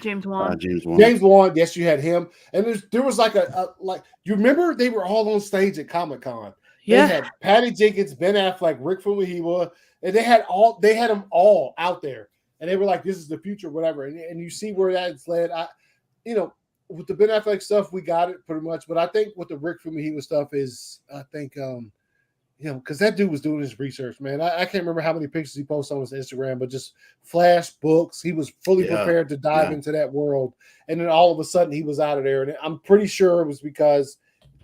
James Wan. James Wan. Yes, you had him, and there was like you remember they were all on stage at Comic-Con. Yeah. They had Patty Jenkins, Ben Affleck, Rick Famuyiwa, and they had them all out there, and they were like, "This is the future," whatever. And you see where that's led. With the Ben Affleck stuff, we got it pretty much. But I think with the Rick Famuyiwa stuff is, I think, because that dude was doing his research, man. I can't remember how many pictures he posted on his Instagram, but just Flash books. He was fully prepared to dive into that world. And then all of a sudden he was out of there. And I'm pretty sure it was because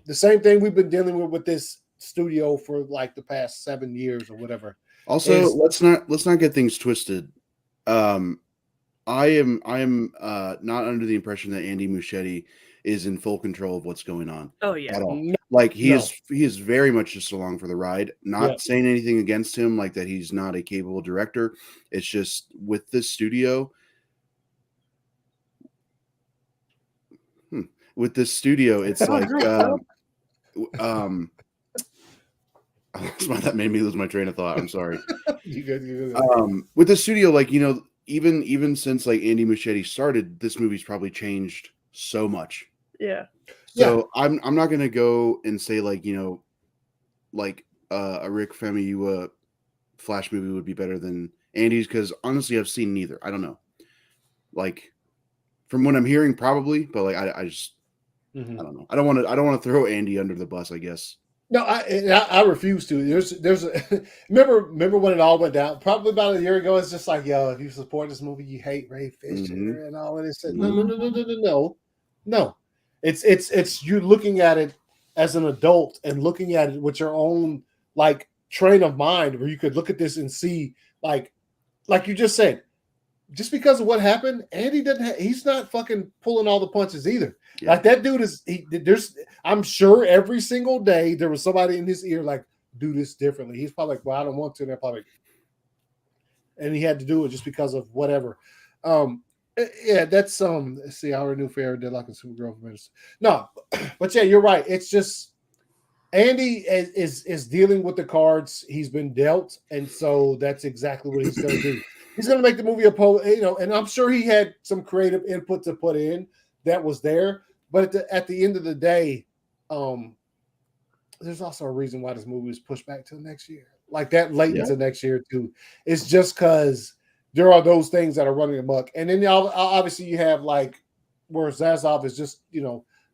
the same thing we've been dealing with this studio for like the past 7 years or whatever. Also, let's not get things twisted. I am not under the impression that Andy Muschietti is in full control of what's going on. Oh yeah, at all. Like he is very much just along for the ride. Not saying anything against him, like that he's not a capable director. It's just with this studio. With this studio, it's like that made me lose my train of thought. I'm sorry. You good. With the studio, like even since like Andy Muschietti started, this movie's probably changed so much. Yeah. So I'm not gonna go and say like a Rick Famuyiwa Flash movie would be better than Andy's, because honestly I've seen neither. I don't know. Like from what I'm hearing, probably, but like I just I don't know. I don't want to throw Andy under the bus, I guess. No, I refuse to. There's remember when it all went down? Probably about a year ago. It's just like, yo, if you support this movie, you hate Ray Fisher and all of this. No. It's you looking at it as an adult and looking at it with your own like train of mind, where you could look at this and see like you just said, just because of what happened, Andy he's not fucking pulling all the punches either. Yeah. Like that dude I'm sure every single day there was somebody in his ear like, do this differently. He's probably like, well, I don't want to. And they're probably, and he had to do it just because of whatever. Yeah, that's let's see, our new fair Deadlock and Supergirl for minutes. No, but yeah, you're right. It's just Andy is dealing with the cards he's been dealt, and so that's exactly what he's going to do. He's going to make the movie and I'm sure he had some creative input to put in that was there. But at the end of the day, there's also a reason why this movie was pushed back till next year, like that late into next year too. It's just because there are those things that are running amok, and then obviously you have like where Zaslav is just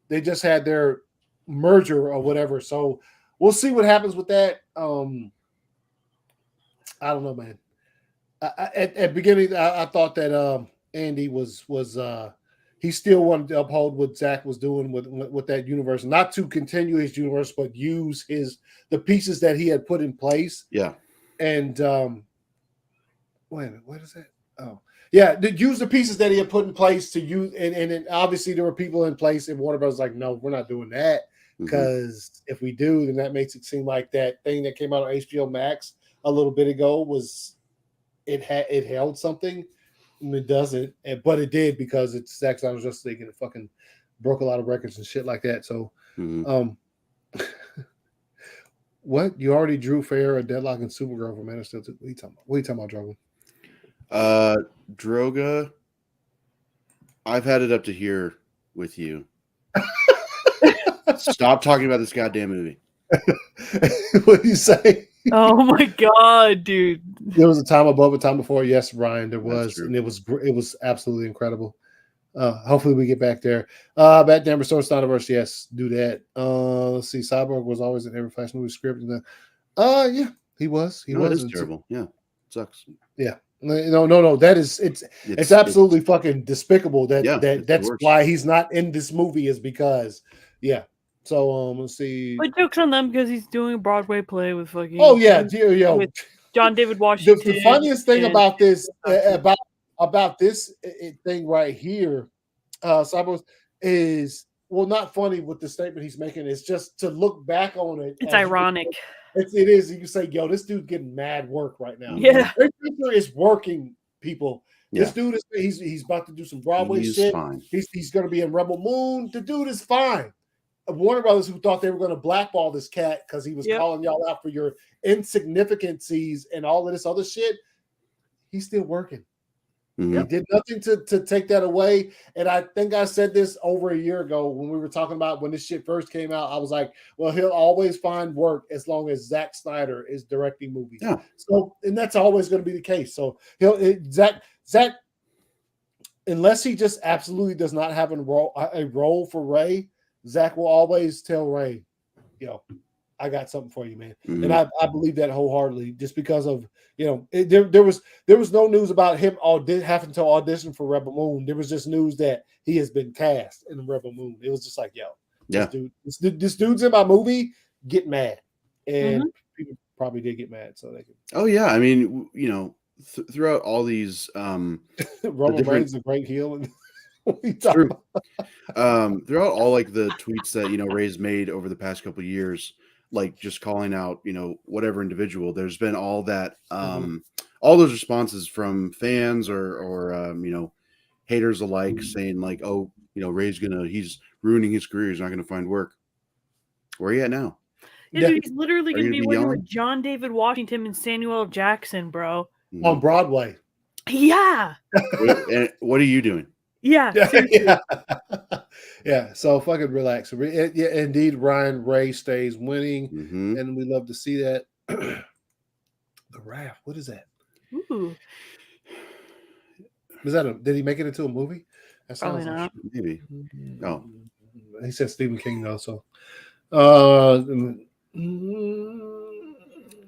they just had their merger or whatever, so we'll see what happens with that. I don't know, man. At beginning, I thought that Andy was he still wanted to uphold what Zack was doing with that universe, not to continue his universe, but use the pieces that he had put in place. Yeah. And wait a minute, what is that? Oh, yeah, use the pieces that he had put in place to use, and obviously there were people in place, and Warner Bros. Was like, no, we're not doing that, because if we do, then that makes it seem like that thing that came out on HBO Max a little bit ago was it held something. And it doesn't, but it did, because it's Zack Snyder's Justice League and it fucking broke a lot of records and shit like that. So, what, you already drew Fair, a Deadlock, and Supergirl for Man of Steel? What are you talking about? What are you talking about, Droga? Droga, I've had it up to here with you. Stop talking about this goddamn movie. What do you say? Oh my god, dude! There was a time above, a time before. Yes, Ryan, there was, and it was absolutely incredible. Hopefully, we get back there. Batman Restores Snyderverse. Yes, do that. Let's see. Cyborg was always in every Flash movie script. And yeah, he was. He was. It is terrible. Yeah, it sucks. Yeah. No. That is it's absolutely fucking despicable. That's why he's not in this movie, is because So let's see. But jokes on them, because he's doing a Broadway play with fucking. Oh yeah, with John David Washington. The funniest thing about this about this thing right here, Cyborg, is not funny with the statement he's making. It's just to look back on it. It's ironic. It is. You can say, "Yo, this dude's getting mad work right now." Yeah, this is working, people. Yeah. This dude he's about to do some Broadway shit. Fine. He's going to be in Rebel Moon. The dude is fine. Warner Brothers, who thought they were going to blackball this cat because he was calling y'all out for your insignificancies and all of this other shit, he's still working. He did nothing to take that away. And I think I said this over a year ago when we were talking about when this shit first came out. I was like, well, he'll always find work as long as Zack Snyder is directing movies. Yeah. So, and that's always going to be the case. So Zack, unless he just absolutely does not have a role for Ray, Zack will always tell Ray, "Yo, I got something for you, man." And I believe that wholeheartedly, just because of there was no news about him having to audition for Rebel Moon. There was just news that he has been cast in Rebel Moon. It was just like, yo, this dude's in my movie. Get mad, and people probably did get mad, so they could. Oh yeah, I mean, throughout all these, Roman Reigns a great heel. And True. Throughout all like the tweets that Ray's made over the past couple of years, like just calling out whatever individual, there's been all that all those responses from fans or haters alike saying like, oh, Ray's he's ruining his career, he's not gonna find work. Where are you at now? Yeah, dude, he's literally gonna be working with John David Washington and Samuel Jackson, bro, on Broadway. Yeah. And what are you doing? Yeah. So fucking relax. Yeah, indeed, Ryan Ray stays winning, and we love to see that. The Raft. What is that? Ooh. Was that did he make it into a movie? That Probably not. Maybe. Oh, he said Stephen King though. So,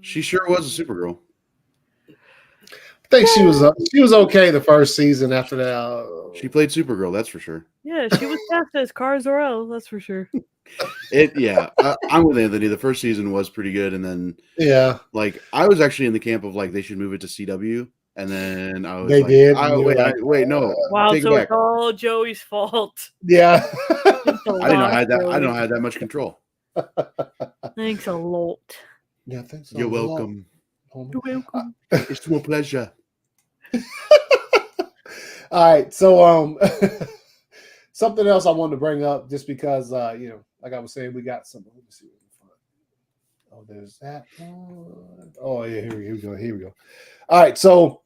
she sure was a Supergirl. I think she was okay the first season. After that, she played Supergirl. That's for sure. Yeah, she was cast as Kara Zor-El. That's for sure. I'm with Anthony. The first season was pretty good, and then like I was actually in the camp of like they should move it to CW, and then I was wait, no. Wow, so it's all Joey's fault. Yeah, I didn't know I had that. I don't have that much control. Thanks a lot. Yeah, thanks. You're welcome. You're welcome. It's my pleasure. All right, so something else I wanted to bring up, just because like I was saying, we got something. Let me see. Oh, there's that one. Oh yeah, here we go. All right, so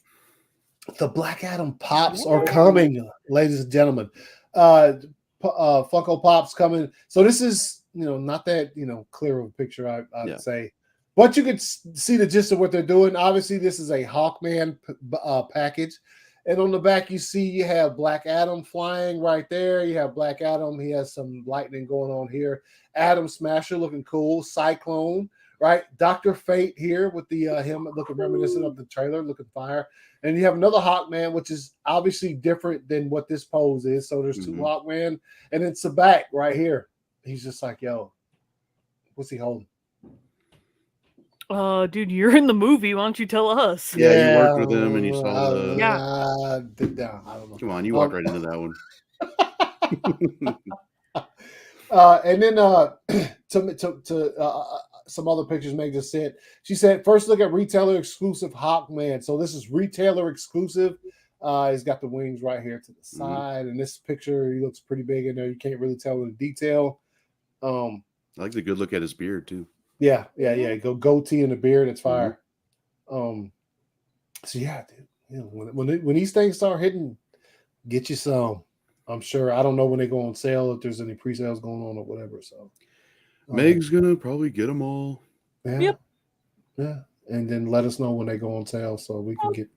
the Black Adam pops are coming, ladies and gentlemen. Funko Pops coming. So this is not that clear of a picture. I'd say, but you could see the gist of what they're doing. Obviously, this is a Hawkman package, and on the back you have Black Adam flying right there. You have Black Adam. He has some lightning going on here. Atom Smasher looking cool. Cyclone, right? Dr. Fate here with the helmet looking reminiscent of the trailer, looking fire. And you have another Hawkman, which is obviously different than what this pose is. So there's two Hawkman, and it's the back right here. He's just like, yo, what's he holding? Dude, you're in the movie. Why don't you tell us? Yeah, you worked with him and you saw the. I don't know. Come on, you walked right into that one. And then to some other pictures Meg just said. She said, first look at retailer exclusive Hawkman. So this is retailer exclusive. He's got the wings right here to the side. And this picture, he looks pretty big in there. You can't really tell the detail. I like the good look at his beard too. Yeah. Go goatee and the beard, it's fire. So yeah, dude. When these things start hitting, get you some. I'm sure. I don't know when they go on sale, if there's any pre-sales going on or whatever. So Meg's gonna probably get them all. Yeah. Yep. Yeah. And then let us know when they go on sale so we can get.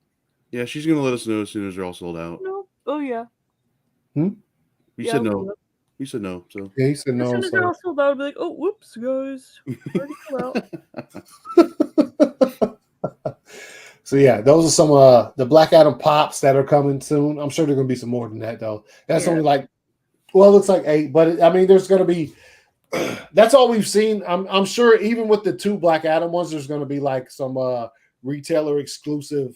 Yeah, she's gonna let us know as soon as they're all sold out. No. Oh yeah. You said no. You said no. So yeah, he said no. As soon as they're all sold out, I'll be like, oh, whoops, guys. Already sold out. So yeah, those are some of the Black Adam pops that are coming soon. I'm sure there's gonna be some more than that though. That's only like, well, it looks like 8, but there's gonna be. That's all we've seen. I'm sure even with the 2 Black Adam ones, there's gonna be like some retailer exclusive.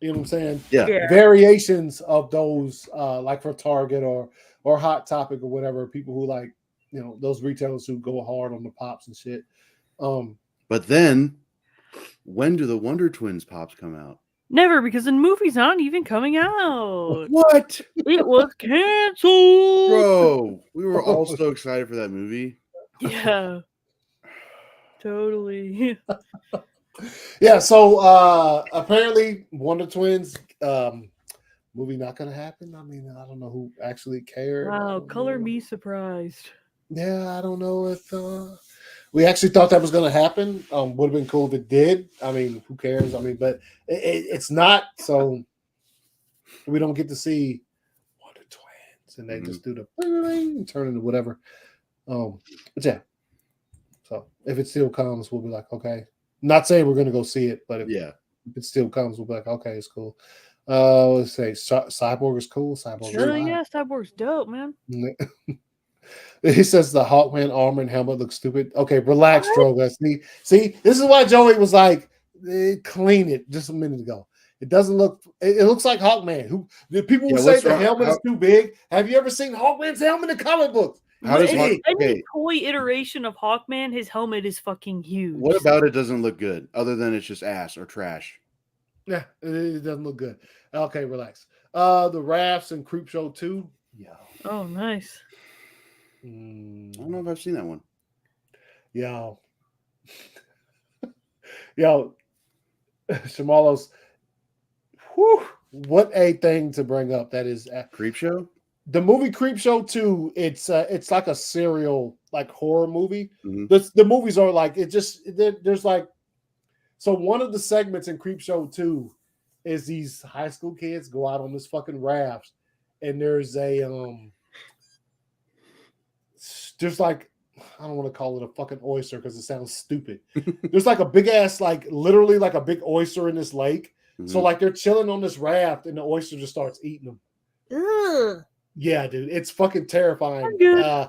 You know what I'm saying? Yeah. Variations of those, like for Target or Hot Topic or whatever. People who like, those retailers who go hard on the pops and shit. But then. When do the Wonder Twins pops come out? Never, because the movie's not even coming out. What? It was canceled. Bro, we were all so excited for that movie. Yeah. Totally. Yeah, so apparently Wonder Twins movie not gonna happen. I mean, I don't know who actually cared. Wow, color me surprised. Yeah, I don't know if we actually thought that was going to happen. Would have been cool if it did. I mean, who cares? I mean, but it's not. So we don't get to see Wonder Twins, and they just do the and turn into whatever. But yeah. So if it still comes, we'll be like, okay. Not saying we're going to go see it, but if it still comes, we'll be like, okay, it's cool. Let's say Cyborg is cool. Cyborg's dope, man. He says the Hawkman armor and helmet looks stupid. Okay, relax, Droga. See, this is why Joey was like, clean it just a minute ago. It doesn't look. It looks like Hawkman. Who the people who say the helmet is too big? Have you ever seen Hawkman's helmet in comic books? Any toy iteration of Hawkman, his helmet is fucking huge. What about it doesn't look good, other than it's just ass or trash? Yeah, it doesn't look good. Okay, relax. The Rafts and Creepshow 2. Yeah. Oh, nice. I don't know if I've seen that one. Yo, Shamalos, what a thing to bring up. That is Creepshow. The movie Creepshow 2. It's like a serial like horror movie. The movies are like there's like, so one of the segments in Creepshow 2 is these high school kids go out on this fucking raft, and there's there's like, I don't want to call it a fucking oyster because it sounds stupid. There's like a big ass, like literally like a big oyster in this lake. So like they're chilling on this raft and the oyster just starts eating them. Ugh. Yeah, dude, it's fucking terrifying. Yo,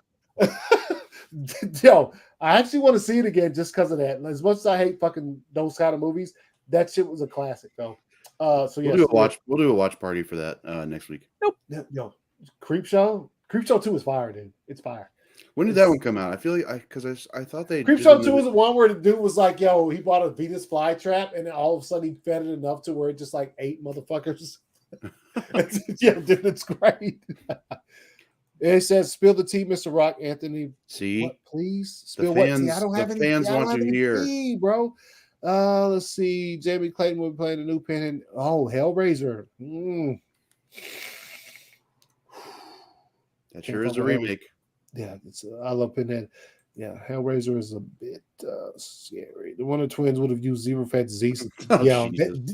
I actually want to see it again just because of that. As much as I hate fucking those kind of movies, that shit was a classic though. So yeah, we'll do a watch party for that next week. Nope. Yo, Creepshow 2 is fire, dude. It's fire. When did that one come out? I feel like I thought they Creepshow 2 is the one where the dude was like, yo, he bought a Venus flytrap, and then all of a sudden he fed it enough to where it just like ate motherfuckers. Yeah, dude, it's great. It says, spill the tea, Mr. Rock, Anthony. See? What, please? Spill what tea? I don't have any fans want to hear. Tea, bro. Let's see. Jamie Clayton will be playing a new pen. Oh, Hellraiser. That sure is a remake. Yeah, I love Pinhead. Yeah, Hellraiser is a bit scary. The Wonder Twins would have used Zero Fat Z. Yeah,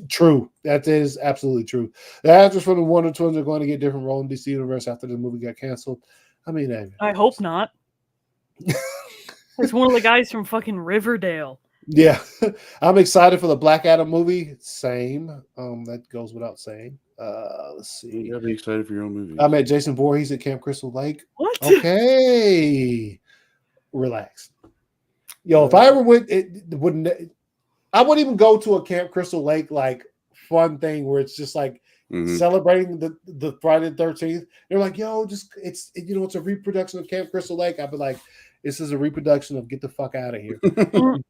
true. That is absolutely true. The actors from the Wonder Twins are going to get different role in DC Universe after the movie got canceled. I mean, I hope not. It's one of the guys from fucking Riverdale. Yeah, I'm excited for the Black Adam movie. Same. That goes without saying. Let's see. You gotta be excited for your own movie. I met Jason Voorhees at Camp Crystal Lake. What? Okay. Relax. Yo, if I ever went, I wouldn't even go to a Camp Crystal Lake like fun thing where it's just like celebrating the Friday the 13th. They're like, yo, it's a reproduction of Camp Crystal Lake. I'd be like, this is a reproduction of get the fuck out of here.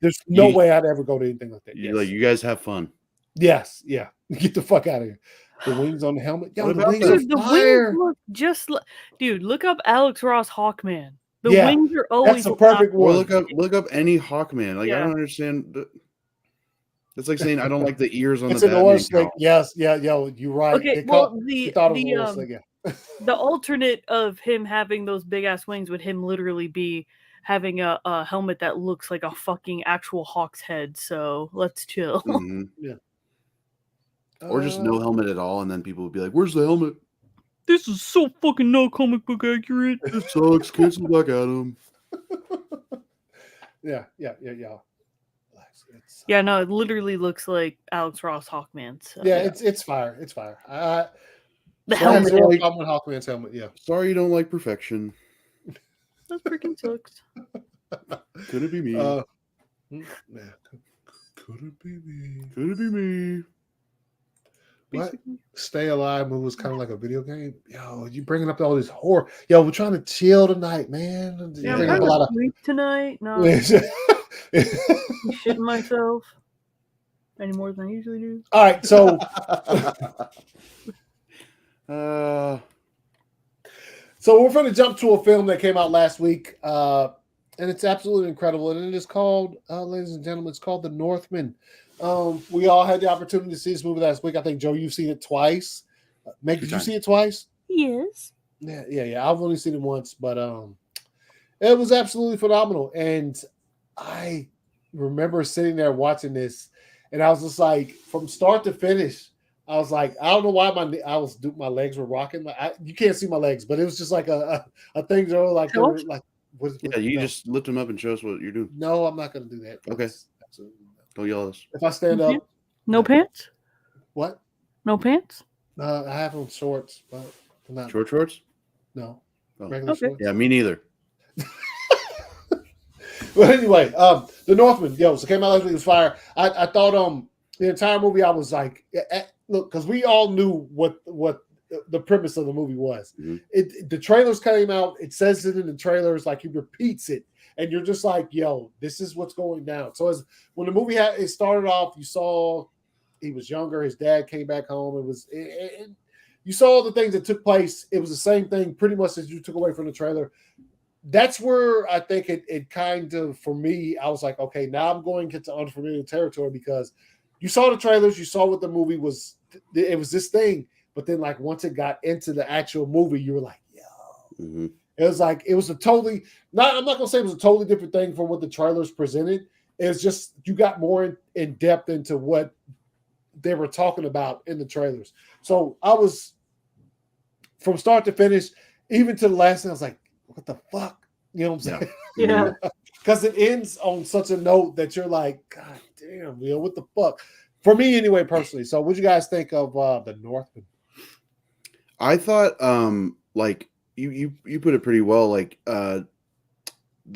There's no way I'd ever go to anything like that. Yes. Like, you guys have fun. Yes, yeah. Get the fuck out of here. The wings on the helmet. Yo, the wings dude, the wings look just like, dude, look up Alex Ross Hawkman. The wings are always that's a perfect one. Look up any Hawkman. Like, I don't understand. It's like saying I don't like the ears on the Batman. It's an oil slick. Yes, yeah, yo, you're right. Okay, the alternate of him having those big ass wings would him literally be having a helmet that looks like a fucking actual hawk's head. So let's chill. Yeah. Or just no helmet at all, and then people would be like, "Where's the helmet? This is so fucking not comic book accurate. This sucks. Cancel Black Adam." Yeah. Yeah, no, it literally looks like Alex Ross Hawkman. So. Yeah, it's fire. It's fire. The helmet. Hawkman's helmet. Yeah. Sorry you don't like perfection. That freaking sucks. Could it be me? Could it be me? Could it be me? What? Stay Alive movie was kind of like a video game. Yo, you bringing up all this horror. Yo, we're trying to chill tonight, man. Yeah, I'm trying to sleep tonight. No, I'm shitting myself any more than I usually do. All right, so so we're going to jump to a film that came out last week, and it's absolutely incredible. And it is called, ladies and gentlemen, it's called The Northman. We all had the opportunity to see this movie last week. I think, Joe, you've seen it twice. Meg, did you see it twice? Yes. Yeah. I've only seen it once, but it was absolutely phenomenal. And I remember sitting there watching this, and I was just like, from start to finish, I was like, I don't know why my legs were rocking. You can't see my legs, but it was just like a thing that were like, you just lift them up and show us what you're doing. No, I'm not going to do that. Okay. Absolutely. Don't yell at us. If I stand up. No pants? What? No pants? I have on shorts, but not shorts? No. Oh. Regular shorts. Yeah, me neither. But anyway, The Northman, so it came out last week. It was fire. I thought the entire movie, I was like, look, because we all knew what the premise of the movie was. The trailers came out. It says it in the trailers, like he repeats it. And you're just like, yo, this is what's going down. So when the movie it started off, you saw he was younger. His dad came back home. You saw all the things that took place. It was the same thing pretty much as you took away from the trailer. That's where I think it kind of, for me, I was like, okay, now I'm going into unfamiliar territory because you saw the trailers. You saw what the movie was. It was this thing. But then like once it got into the actual movie, you were like, yo. It was like, it was a totally, I'm not going to say it was a totally different thing from what the trailers presented. It's just, you got more in depth into what they were talking about in the trailers. So I was, from start to finish, even to the last thing, I was like, what the fuck? You know what I'm saying? Yeah. Because it ends on such a note that you're like, God damn, what the fuck? For me anyway, personally. So what do you guys think of The Northman? I thought, like, you put it pretty well. Like the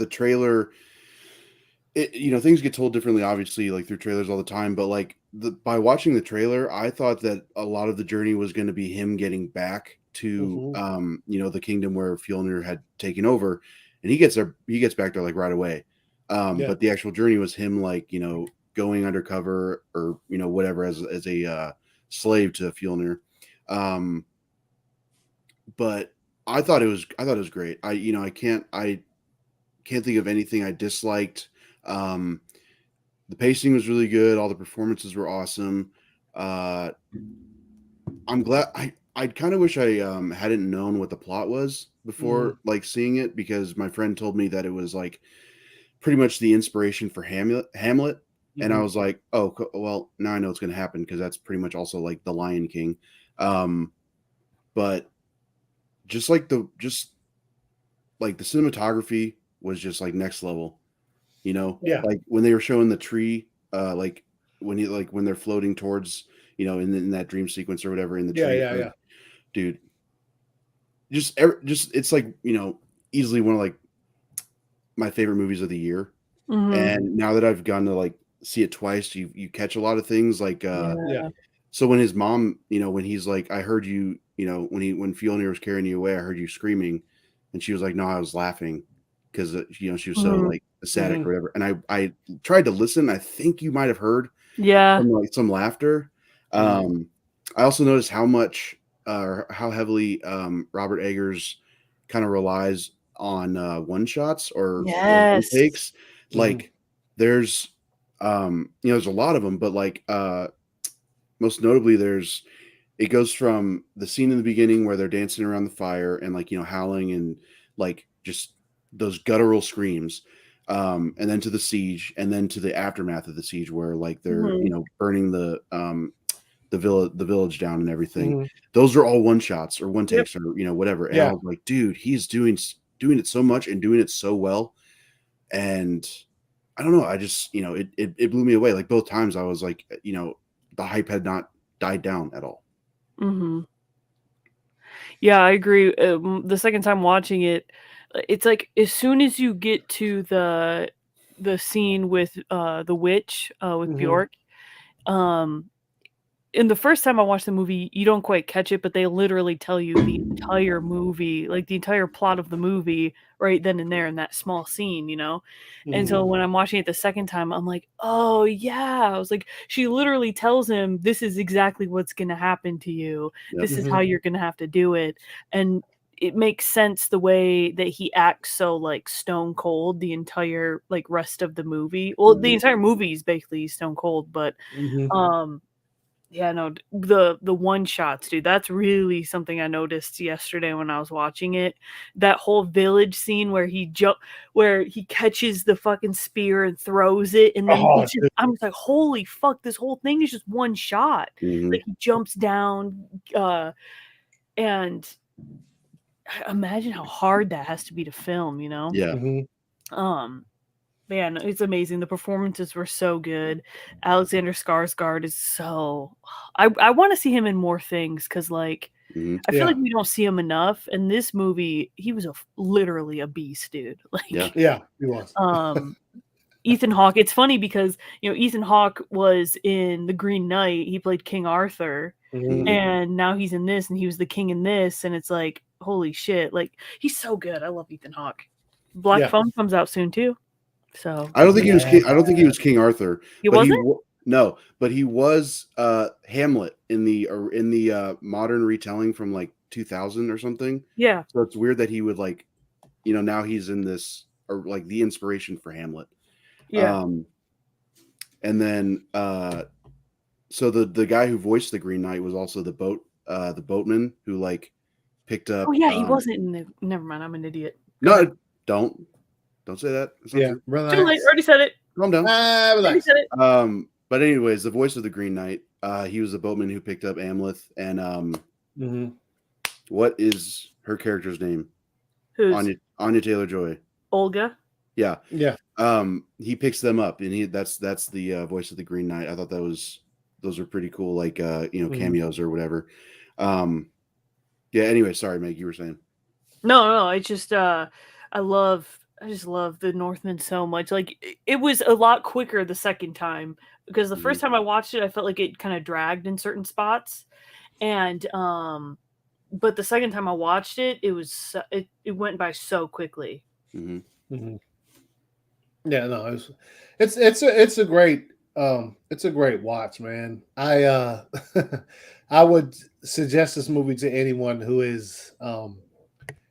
trailer, things get told differently, obviously, like through trailers all the time. But like by watching the trailer, I thought that a lot of the journey was going to be him getting back to the kingdom where Fjolnir had taken over, and he gets back there like right away. But the actual journey was him like going undercover or whatever as a slave to Fjolnir. But I thought it was great. I can't think of anything I disliked. The pacing was really good. All the performances were awesome. I'm glad I kind of wish I hadn't known what the plot was before like seeing it, because my friend told me that it was like pretty much the inspiration for Hamlet. And I was like, oh, well, now I know it's going to happen, because that's pretty much also like the Lion King. But just like the cinematography was just like next level, you know? Yeah. Like when they were showing the tree, like when they're floating towards, you know, in that dream sequence or whatever in the tree. Yeah. Dude, just it's like, you know, easily one of like my favorite movies of the year. And now that I've gone to like see it twice, you catch a lot of things like so when his mom, you know, when he's like, I heard you, you know, when Fiona was carrying you away, I heard you screaming, and she was like, no, I was laughing, because you know, she was so like ecstatic or whatever. And I tried to listen. I think you might have heard some laughter. I also noticed how much how heavily Robert Eggers kind of relies on one shots or one takes. Like there's you know, there's a lot of them, but like most notably it goes from the scene in the beginning where they're dancing around the fire and like, you know, howling and like just those guttural screams, and then to the siege, and then to the aftermath of the siege where like they're you know, burning the village down and everything. Those are all one shots or one takes or, you know, whatever. And I was like, dude, he's doing it so much and doing it so well. And I don't know, I just, you know, it blew me away. Like both times I was like, you know, the hype had not died down at all. Yeah, I agree. The second time watching it, it's like as soon as you get to the scene with the witch with Bjork, in the first time I watched the movie, you don't quite catch it, but they literally tell you the entire movie, like the entire plot of the movie, right then and there in that small scene, you know? And so when I'm watching it the second time, I'm like, oh, yeah. I was like, she literally tells him, this is exactly what's going to happen to you. This is how you're going to have to do it. And it makes sense the way that he acts so like stone cold the entire like rest of the movie. Well, the entire movie is basically stone cold, but yeah, no, the one shots, dude, that's really something I noticed yesterday when I was watching it. That whole village scene where he catches the fucking spear and throws it, and then I'm just like, holy fuck, this whole thing is just one shot. Like he jumps down, and imagine how hard that has to be to film, you know? Man, it's amazing. The performances were so good. Alexander Skarsgård is so. I want to see him in more things because, like, I feel like we don't see him enough. In this movie, he was literally a beast, dude. Like, he was. Ethan Hawke. It's funny because, you know, Ethan Hawke was in The Green Knight. He played King Arthur, and now he's in this, and he was the king in this, and it's like, holy shit! Like, he's so good. I love Ethan Hawke. Black Phone comes out soon too. So I don't think he was King. I don't think he was King Arthur. He wasn't. No, but he was Hamlet in the modern retelling from like 2000 or something. Yeah. So it's weird that he would like, you know, now he's in this, or like the inspiration for Hamlet. Yeah. And then so the guy who voiced the Green Knight was also the boatman who like picked up. Oh yeah, he wasn't in the. Never mind, I'm an idiot. No, don't say that. Too late. Already said it. Calm down. Already said it. But anyways, the voice of the Green Knight, he was the boatman who picked up Amleth, and what is her character's name? Who's Anya Taylor-Joy? Olga. Yeah. He picks them up, and that's the voice of the Green Knight. I thought those are pretty cool, like you know, cameos or whatever. Yeah. Anyway, sorry, Meg, you were saying. No. It's just I just love the Northman so much. Like it was a lot quicker the second time, because the first time I watched it, I felt like it kind of dragged in certain spots, and but the second time I watched it, it went by so quickly. Yeah, no, it's a great watch, man. I I would suggest this movie to anyone who is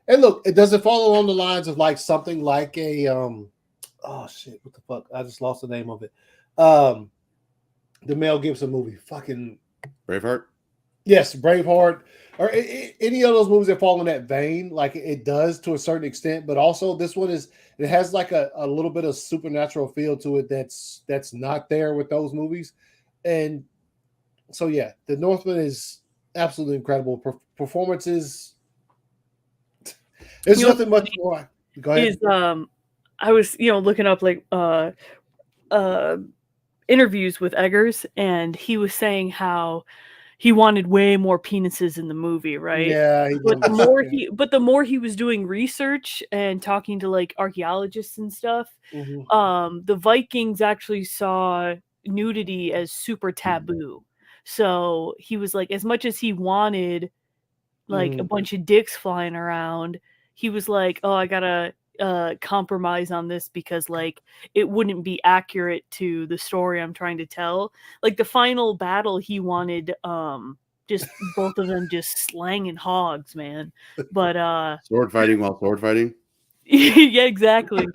and look, it doesn't fall along the lines of like something like a oh shit, what the fuck? I just lost the name of it. The Mel Gibson movie, fucking Braveheart. Yes, Braveheart or any of those movies that fall in that vein, like it does to a certain extent, but also this one it has like a little bit of supernatural feel to it that's not there with those movies. And so yeah, the Northman is absolutely incredible. Performances. There's nothing much more. Go ahead. Is I was looking up like interviews with Eggers, and he was saying how he wanted way more penises in the movie, right? Yeah, but the more he was doing research and talking to like archaeologists and stuff, the Vikings actually saw nudity as super taboo. So he was like, as much as he wanted like a bunch of dicks flying around, he was like, oh, I gotta compromise on this because like it wouldn't be accurate to the story I'm trying to tell. Like the final battle, he wanted just both of them just slanging hogs, man. But sword fighting while sword fighting. Yeah, exactly.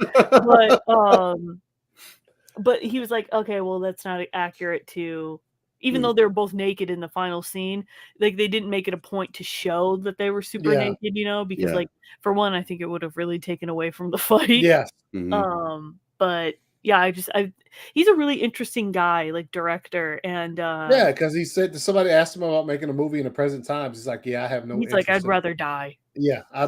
But he was like, okay, well, that's not accurate to, even though they were both naked in the final scene, like they didn't make it a point to show that they were super naked, because like for one, I think it would have really taken away from the fight. Yes. But yeah, he's a really interesting guy, like director, and yeah, because he said somebody asked him about making a movie in the present times. He's like, yeah, I have no. He's like, I'd rather die. Yeah, I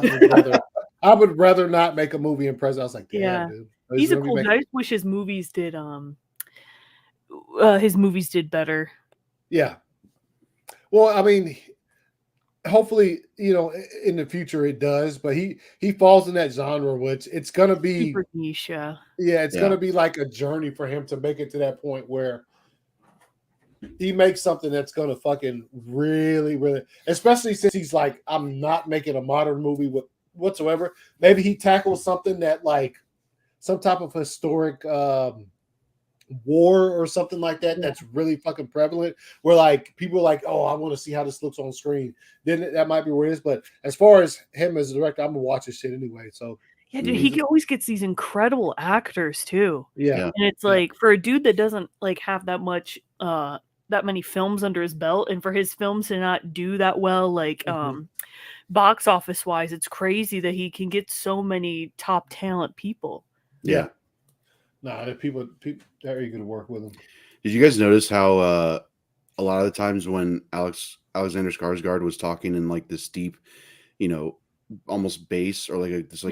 would rather not make a movie in present. I was like, damn, dude. He's a cool guy. I just wish his movies did better. Yeah. Well, I mean, hopefully, in the future it does, but he falls in that genre, which it's gonna be super niche. Yeah, it's gonna be like a journey for him to make it to that point where he makes something that's gonna fucking really, really, especially since he's like, I'm not making a modern movie whatsoever. Maybe he tackles something that like some type of historic war or something like that that's really fucking prevalent, where like people are like, oh, I want to see how this looks on screen. Then that might be where it is. But as far as him as a director, I'm gonna watch this shit anyway. So yeah, dude, he always gets these incredible actors too. Yeah. And it's like for a dude that doesn't like have that much that many films under his belt, and for his films to not do that well, like box office wise, it's crazy that he can get so many top talent people. Yeah. No, people they're eager to work with him. Did you guys notice how a lot of the times when Alexander Skarsgård was talking in like this deep, almost bass or like this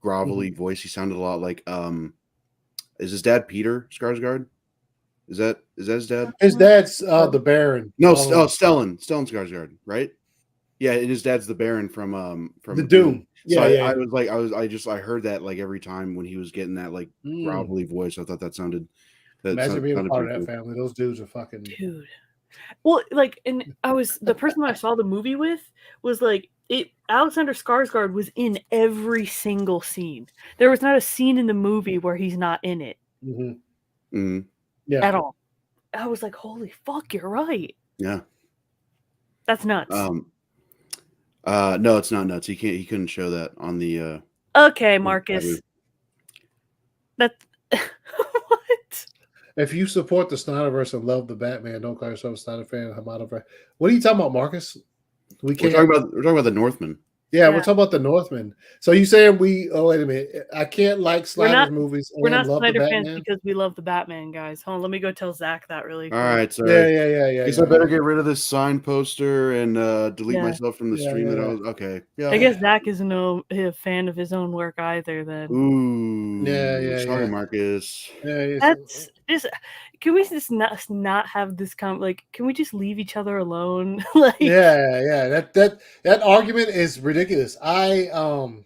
grovelly voice, he sounded a lot like is his dad Peter Skarsgård? Is that his dad? His dad's the Baron. No, Stellan Skarsgård, right? Yeah, and his dad's the Baron from the Doom. So I heard that like every time when he was getting that like grovelly voice. I thought that sounded. Imagine being a part of that family. Those dudes are fucking dude. Well, like, and the person that I saw the movie with was like Alexander Skarsgård was in every single scene. There was not a scene in the movie where he's not in it. Yeah. At all. I was like, holy fuck, you're right. Yeah. That's nuts. No, it's not nuts. He couldn't show that on the okay, Marcus. That's what? If you support the Snyderverse and love the Batman, don't call yourself a Snyder fan. I'm out of it. What are you talking about, Marcus? We're talking about the Northman. Yeah, we're talking about the Northman. So you saying wait a minute. I can't like Snyder's movies. We're not Snyder fans because we love the Batman, guys. Hold on, let me go tell Zack that really quick. All right, so yeah. I better get rid of this sign poster and delete myself from the stream that I was okay. Yeah. I guess Zack isn't a fan of his own work either then. Ooh. Sorry, Marcus. That's just can we just not have this like can we just leave each other alone? Like that argument is ridiculous. The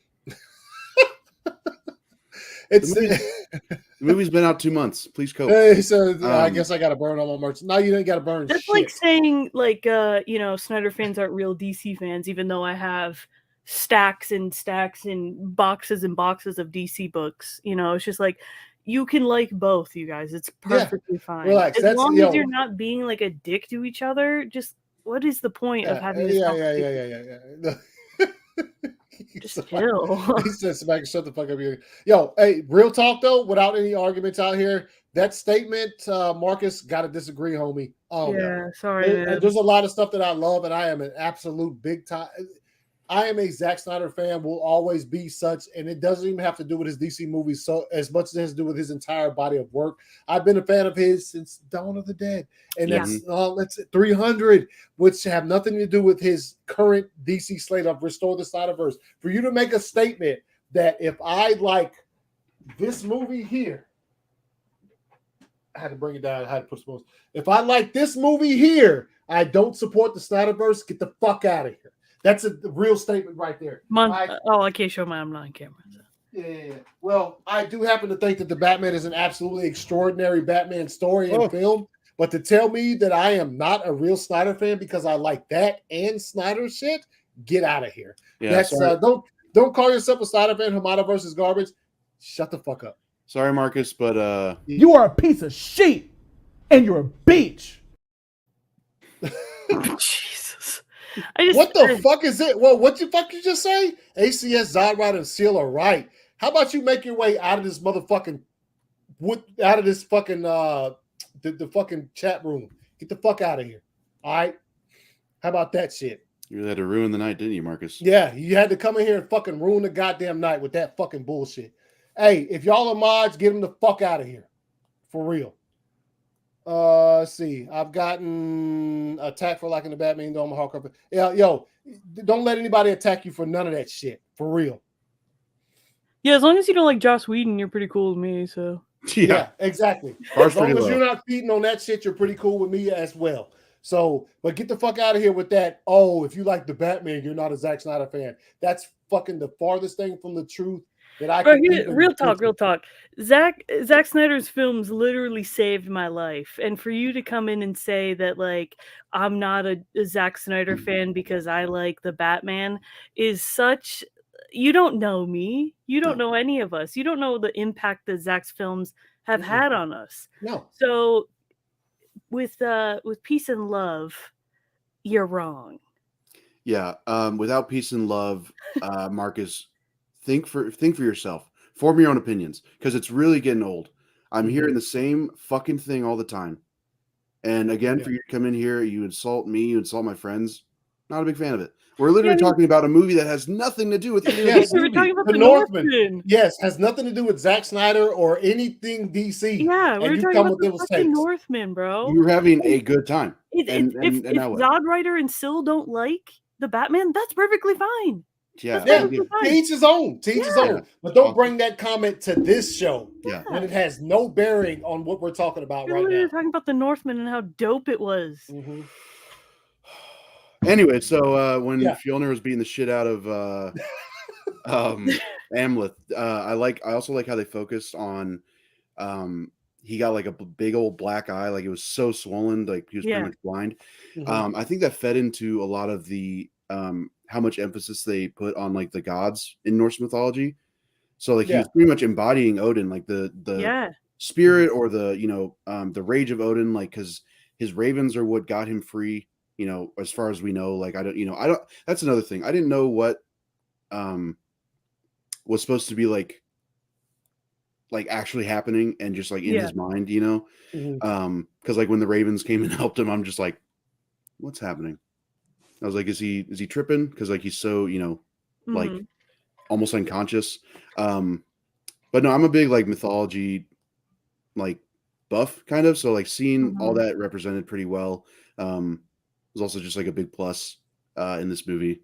movie's been out 2 months. Please cope. I guess I gotta burn all my merch. No, you didn't gotta burn. That's like saying like Snyder fans aren't real DC fans, even though I have stacks and stacks and boxes of DC books. It's just like you can like both, you guys. It's perfectly fine. Relax. As long as you're not being like a dick to each other, just what is the point of having this conversation? Just chill. He said, "Smack, shut the fuck up here." Yo, hey, real talk though, without any arguments out here, that statement, Marcus, got to disagree, homie. Yeah, sorry, man. There's a lot of stuff that I love, and I am an absolute big time. I am a Zack Snyder fan, will always be such, and it doesn't even have to do with his DC movies so as much as it has to do with his entire body of work. I've been a fan of his since Dawn of the Dead, and that's 300, which have nothing to do with his current DC slate of Restore the Snyderverse. For you to make a statement that if I like this movie here, I had to bring it down. I had to put some. If I like this movie here, I don't support the Snyderverse. Get the fuck out of here. That's a real statement right there. I can't show I'm not on camera. So. Yeah. Well, I do happen to think that the Batman is an absolutely extraordinary Batman story and film. But to tell me that I am not a real Snyder fan because I like that and Snyder shit, get out of here. Yeah, that's don't call yourself a Snyder fan. Multiverse is garbage. Shut the fuck up. Sorry, Marcus, but you are a piece of shit, and you're a bitch. Jesus. What the fuck is it? Well, what the fuck you just say? ACS, Zodride, and Seal are right. How about you make your way out of this motherfucking the fucking chat room? Get the fuck out of here. All right? How about that shit? You had to ruin the night, didn't you, Marcus? Yeah, you had to come in here and fucking ruin the goddamn night with that fucking bullshit. Hey, if y'all are mods, get them the fuck out of here. For real. Let's see. I've gotten attacked for liking the Batman Dome Hawk. Yeah, yo, don't let anybody attack you for none of that shit. For real. Yeah, as long as you don't like Joss Whedon, you're pretty cool with me. So yeah, exactly. As long as you're not feeding on that shit, you're pretty cool with me as well. So, but get the fuck out of here with that. Oh, if you like the Batman, you're not a Zack Snyder fan. That's fucking the farthest thing from the truth. Real talk. Zack Snyder's films literally saved my life, and for you to come in and say that like I'm not a Zack Snyder fan because I like the Batman is such. You don't know me. You don't know any of us. You don't know the impact that Zack's films have had on us. No. So with Peace and Love, you're wrong. Yeah. Without Peace and Love, Marcus. Think for yourself. Form your own opinions because it's really getting old. I'm hearing the same fucking thing all the time. And again, for you to come in here, you insult me, you insult my friends. Not a big fan of it. We're literally talking about a movie that has nothing to do with we're talking about the Northman. Yes, has nothing to do with Zack Snyder or anything DC. Yeah, we're talking about the fucking Northman, bro. You're having a good time. If Zodwriter and Syl don't like the Batman, that's perfectly fine. Yeah. To each his own. But don't bring that comment to this show when it has no bearing on what we're talking about right now. We're talking about the Northman and how dope it was. Mm-hmm. Anyway, so when Fjolnir was beating the shit out of Amleth, I also like how they focused on he got like a big old black eye, like it was so swollen, like he was pretty much blind. I think that fed into a lot of the how much emphasis they put on like the gods in Norse mythology. So like he was pretty much embodying Odin, like the spirit or the rage of Odin, like because his ravens are what got him free, as far as we know. Like I don't that's another thing. I didn't know what was supposed to be like actually happening and just like in his mind, because like when the ravens came and helped him, I'm just like, what's happening? I was like, is he tripping? Because like he's so like almost unconscious. But no, I'm a big like mythology like buff kind of. So like seeing all that represented pretty well was also just like a big plus in this movie.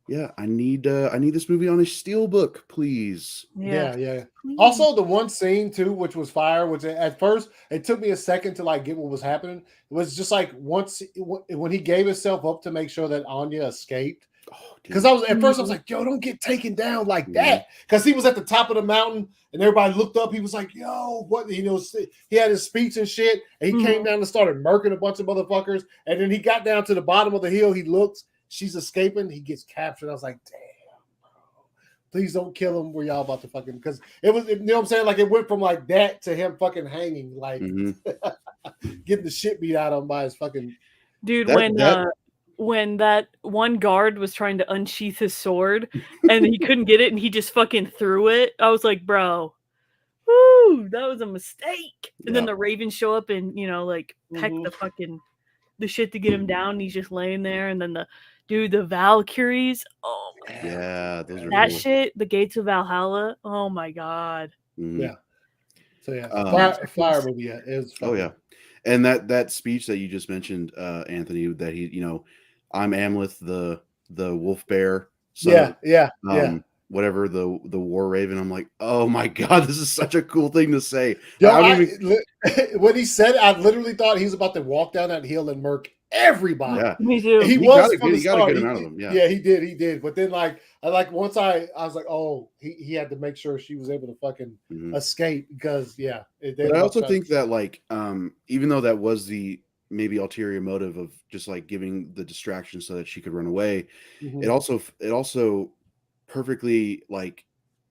Yeah, I need this movie on a steelbook, please. Yeah. Please. Also, the one scene too, which was fire, which at first it took me a second to like get what was happening. It was just like when he gave himself up to make sure that Anya escaped. Because I was like, yo, don't get taken down like that. Because he was at the top of the mountain and everybody looked up. He was like, yo, what? He had his speech and shit. And he came down and started murking a bunch of motherfuckers. And then he got down to the bottom of the hill. He looks. She's escaping. He gets captured. I was like, damn, bro. Please don't kill him. We're y'all about to fucking, because it was, you know what I'm saying? Like it went from like that to him fucking hanging, like getting the shit beat out of him by his fucking dude. when that one guard was trying to unsheath his sword and he couldn't get it and he just fucking threw it. I was like, bro, woo, that was a mistake. And then the Ravens show up and, you know, like peck the shit to get him down. And he's just laying there. And then the Valkyries. Oh my God. Yeah, those are that cool. shit. The Gates of Valhalla. Oh my God. Mm-hmm. Yeah. So yeah, fire movie. Yeah, it was fun. Oh yeah, and that speech that you just mentioned, Anthony, that he, you know, I'm Amleth, the wolf bear. Yeah. Whatever the war raven. I'm like, oh my God, this is such a cool thing to say. Yo, when he said, I literally thought he was about to walk down that hill and murk everybody. Yeah, me too. He got a good amount of them. Yeah, he did. But then, once I was like, oh, he had to make sure she was able to fucking escape because But I also think that even though that was the maybe ulterior motive of just like giving the distraction so that she could run away, it also perfectly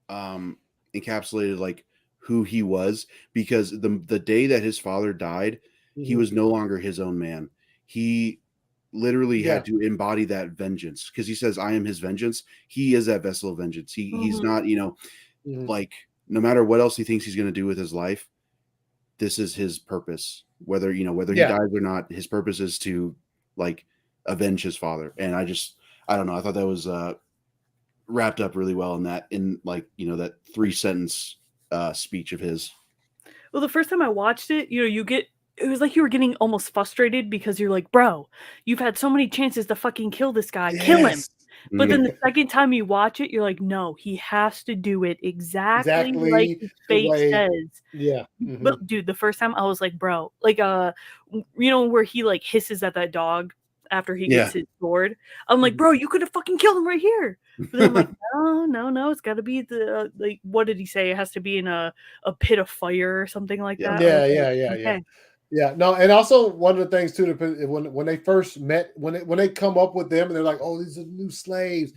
encapsulated like who he was, because the day that his father died, he was no longer his own man. He literally had to embody that vengeance, because he says, I am his vengeance. He is that vessel of vengeance. He's not, like, no matter what else he thinks he's going to do with his life, this is his purpose. Whether he dies or not, his purpose is to like avenge his father. And I don't know. I thought that was wrapped up really well in that 3-sentence speech of his. Well, the first time I watched it, it was like you were getting almost frustrated because you're like, bro, you've had so many chances to fucking kill this guy. Yes. Kill him. But then the second time you watch it, you're like, no, he has to do it exactly like his fate says. Yeah. But dude, the first time I was like, bro, like where he like hisses at that dog after he gets his sword. I'm like, bro, you could have fucking killed him right here. But then I'm like, no, it's got to be the like, what did he say? It has to be in a pit of fire or something like that. Yeah. Yeah, no, and also one of the things too, when they first met, when they come up with them and they're like, "Oh, these are new slaves,"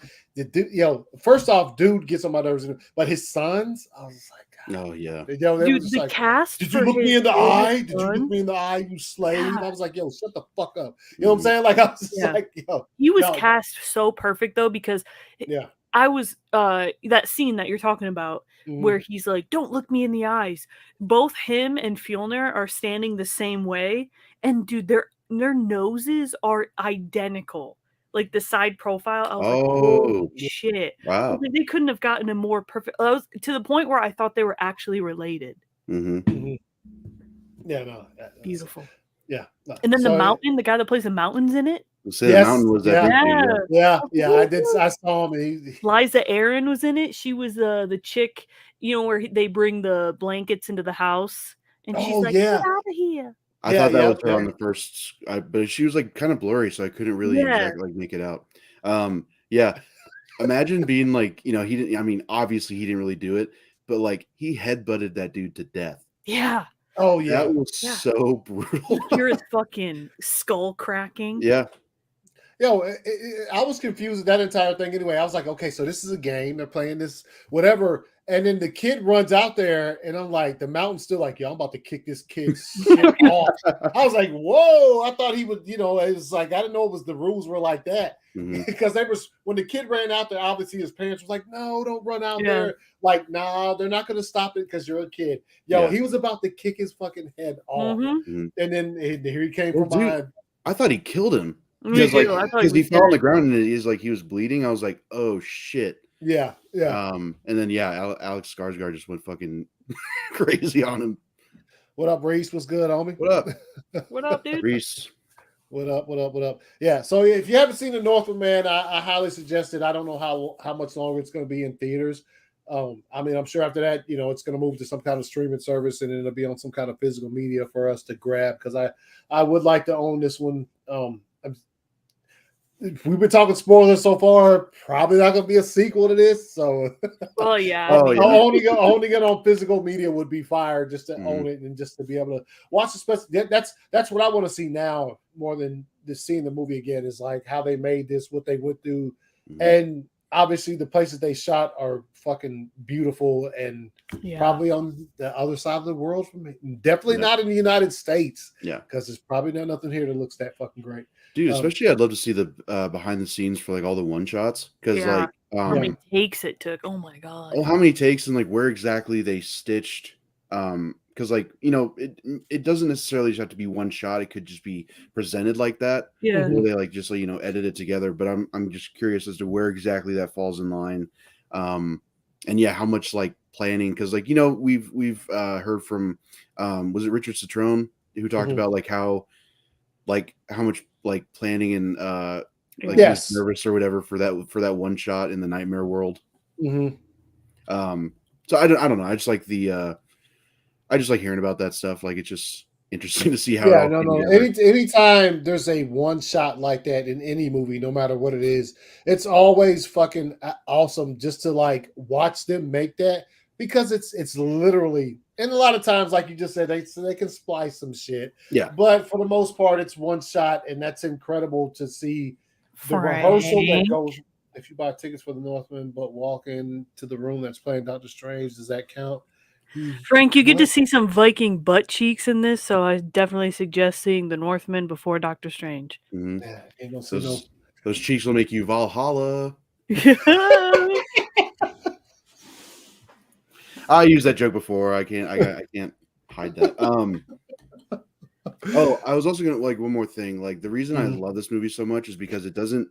first off, dude gets on my nerves, but his sons, I was like, God. "Oh yeah, dude, the cast." Did you look me in the eye? Did you look me in the eye, you slave? Yeah. I was like, "Yo, shut the fuck up." You know what I'm saying? Like, I was just like, "Yo." He was cast so perfect though, because I was that scene that you're talking about where he's like, don't look me in the eyes. Both him and Fjolnir are standing the same way, and dude, their noses are identical. Like the side profile, I was like, oh shit. Wow. Like, they couldn't have gotten a more perfect. I was to the point where I thought they were actually related. Yeah, no. Beautiful. Yeah. No. And then the guy that plays the mountains in it. Mountain was that I did. I saw him. Liza Aaron was in it. She was the chick, where they bring the blankets into the house, and she's like, "Get out of here." I thought that was her on the first, but she was like kind of blurry, so I couldn't really exactly make it out. Imagine being like, he didn't. I mean, obviously he didn't really do it, but like he headbutted that dude to death. Yeah. Oh yeah, that was so brutal. You hear his fucking skull cracking. Yeah. I was confused with that entire thing anyway. I was like, okay, so this is a game. They're playing this, whatever. And then the kid runs out there, and I'm like, the mountain's still like, yo, I'm about to kick this kid's shit off. I was like, whoa. I thought he would, it was like, I didn't know the rules were like that. Because when the kid ran out there, obviously his parents was like, no, don't run out there. Like, nah, they're not going to stop it because you're a kid. He was about to kick his fucking head off. And then here he came from behind. I thought he killed him. Because he fell on the ground and he's like, he was bleeding. I was like, oh shit. Yeah. And then Alex Skarsgård just went fucking crazy on him. What up, Reese? What's good, homie? What up? What up, dude? Reese. What up? Yeah. So if you haven't seen the Northman, man, I highly suggest it. I don't know how much longer it's going to be in theaters. I mean, I'm sure after that, it's going to move to some kind of streaming service, and it'll be on some kind of physical media for us to grab. Because I would like to own this one. We've been talking spoilers so far. Probably not going to be a sequel to this. So, only get on physical media would be fire, just to own it and just to be able to watch the special. That's what I want to see now more than just seeing the movie again. Is like how they made this, what they went through, and obviously the places they shot are fucking beautiful and probably on the other side of the world from me. Definitely not in the United States. Yeah, because there's probably nothing here that looks that fucking great. Dude, especially I'd love to see the behind the scenes for like all the one shots because like how many takes it took. Oh my god. Oh, how many takes and like where exactly they stitched because like it doesn't necessarily just have to be one shot. It could just be presented like that. Yeah. Or they like just like edit it together. But I'm just curious as to where exactly that falls in line. And yeah, how much like planning because like we've heard from was it Richard Citrone who talked about like how much like planning and like he was nervous or whatever for that one shot in the nightmare world. So I don't know. I just like hearing about that stuff. Like it's just interesting to see how. Yeah, no. Anytime there's a one shot like that in any movie, no matter what it is, it's always fucking awesome just to like watch them make that because it's literally. And a lot of times, like you just said, they can splice some shit. Yeah. But for the most part, it's one shot, and that's incredible to see the rehearsal that goes. If you buy tickets for the Northman, but walk into the room that's playing Doctor Strange, does that count? Frank, you get to see some Viking butt cheeks in this, so I definitely suggest seeing the Northman before Doctor Strange. Mm-hmm. Yeah, those cheeks will make you Valhalla. I used that joke before. I can't hide that. Oh, I was also gonna like one more thing. Like the reason I love this movie so much is because it doesn't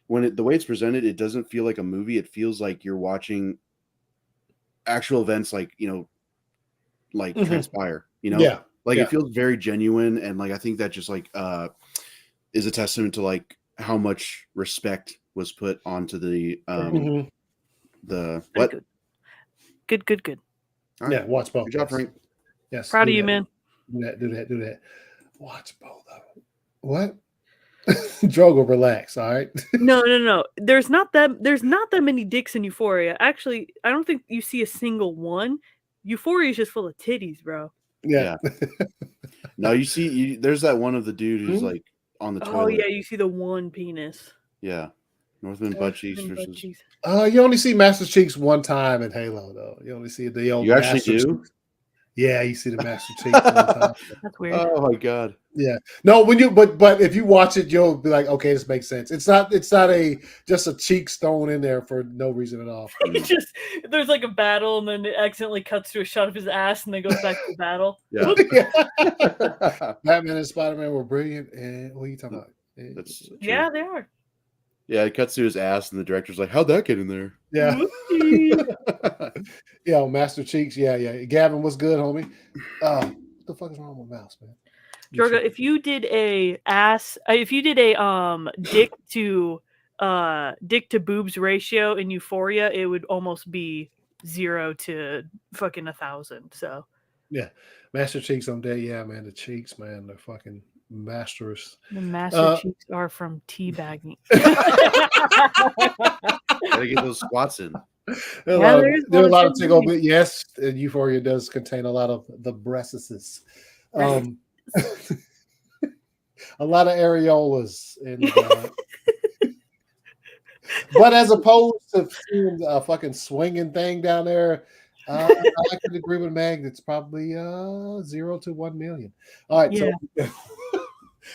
the way it's presented, it doesn't feel like a movie. It feels like you're watching actual events transpire, Yeah. Like it feels very genuine. And like, I think that just like, is a testament to like how much respect was put onto the what? Good. Right. Yeah. Watch both. Good job, Frank. Yes. Proud of you, man. Do that. Watch both of them. What? Drogo, relax. All right. No. There's not that many dicks in Euphoria. Actually, I don't think you see a single one. Euphoria is just full of titties, bro. Yeah. No, you see, there's that one of the dude who's like on the toilet. Oh yeah, you see the one penis. Yeah, Northman butt cheeks versus. You only see Master Cheeks one time in Halo, though. You only see the old. You actually Master do? Cheeks. Yeah, you see the Master Cheeks one time. That's weird. Oh my god. Yeah. No, but if you watch it, you'll be like, okay, this makes sense. It's not just a cheeks thrown in there for no reason at all. There's like a battle, and then it accidentally cuts to a shot of his ass, and then goes back to the battle. Yeah. Batman and Spider-Man were brilliant. And what are you talking about? Yeah, they are. Yeah, it cuts to his ass, and the director's like, "How'd that get in there?" Yeah. Yeah, Master Cheeks. Yeah. Gavin, what's good, homie? What the fuck is wrong with Mouse, man? Droga, if you did a dick to boobs ratio in Euphoria, it would almost be 0 to fucking 1,000. So yeah, Master Cheeks on day. Yeah, man, the cheeks, man, they're fucking masters. The Master Cheeks are from teabagging. Gotta get those squats in. There's a lot of tickle, but yes, Euphoria does contain a lot of the breasts. A lot of areolas, but as opposed to seeing a fucking swinging thing down there, I can agree with Meg. It's probably 0 to 1 million. All right,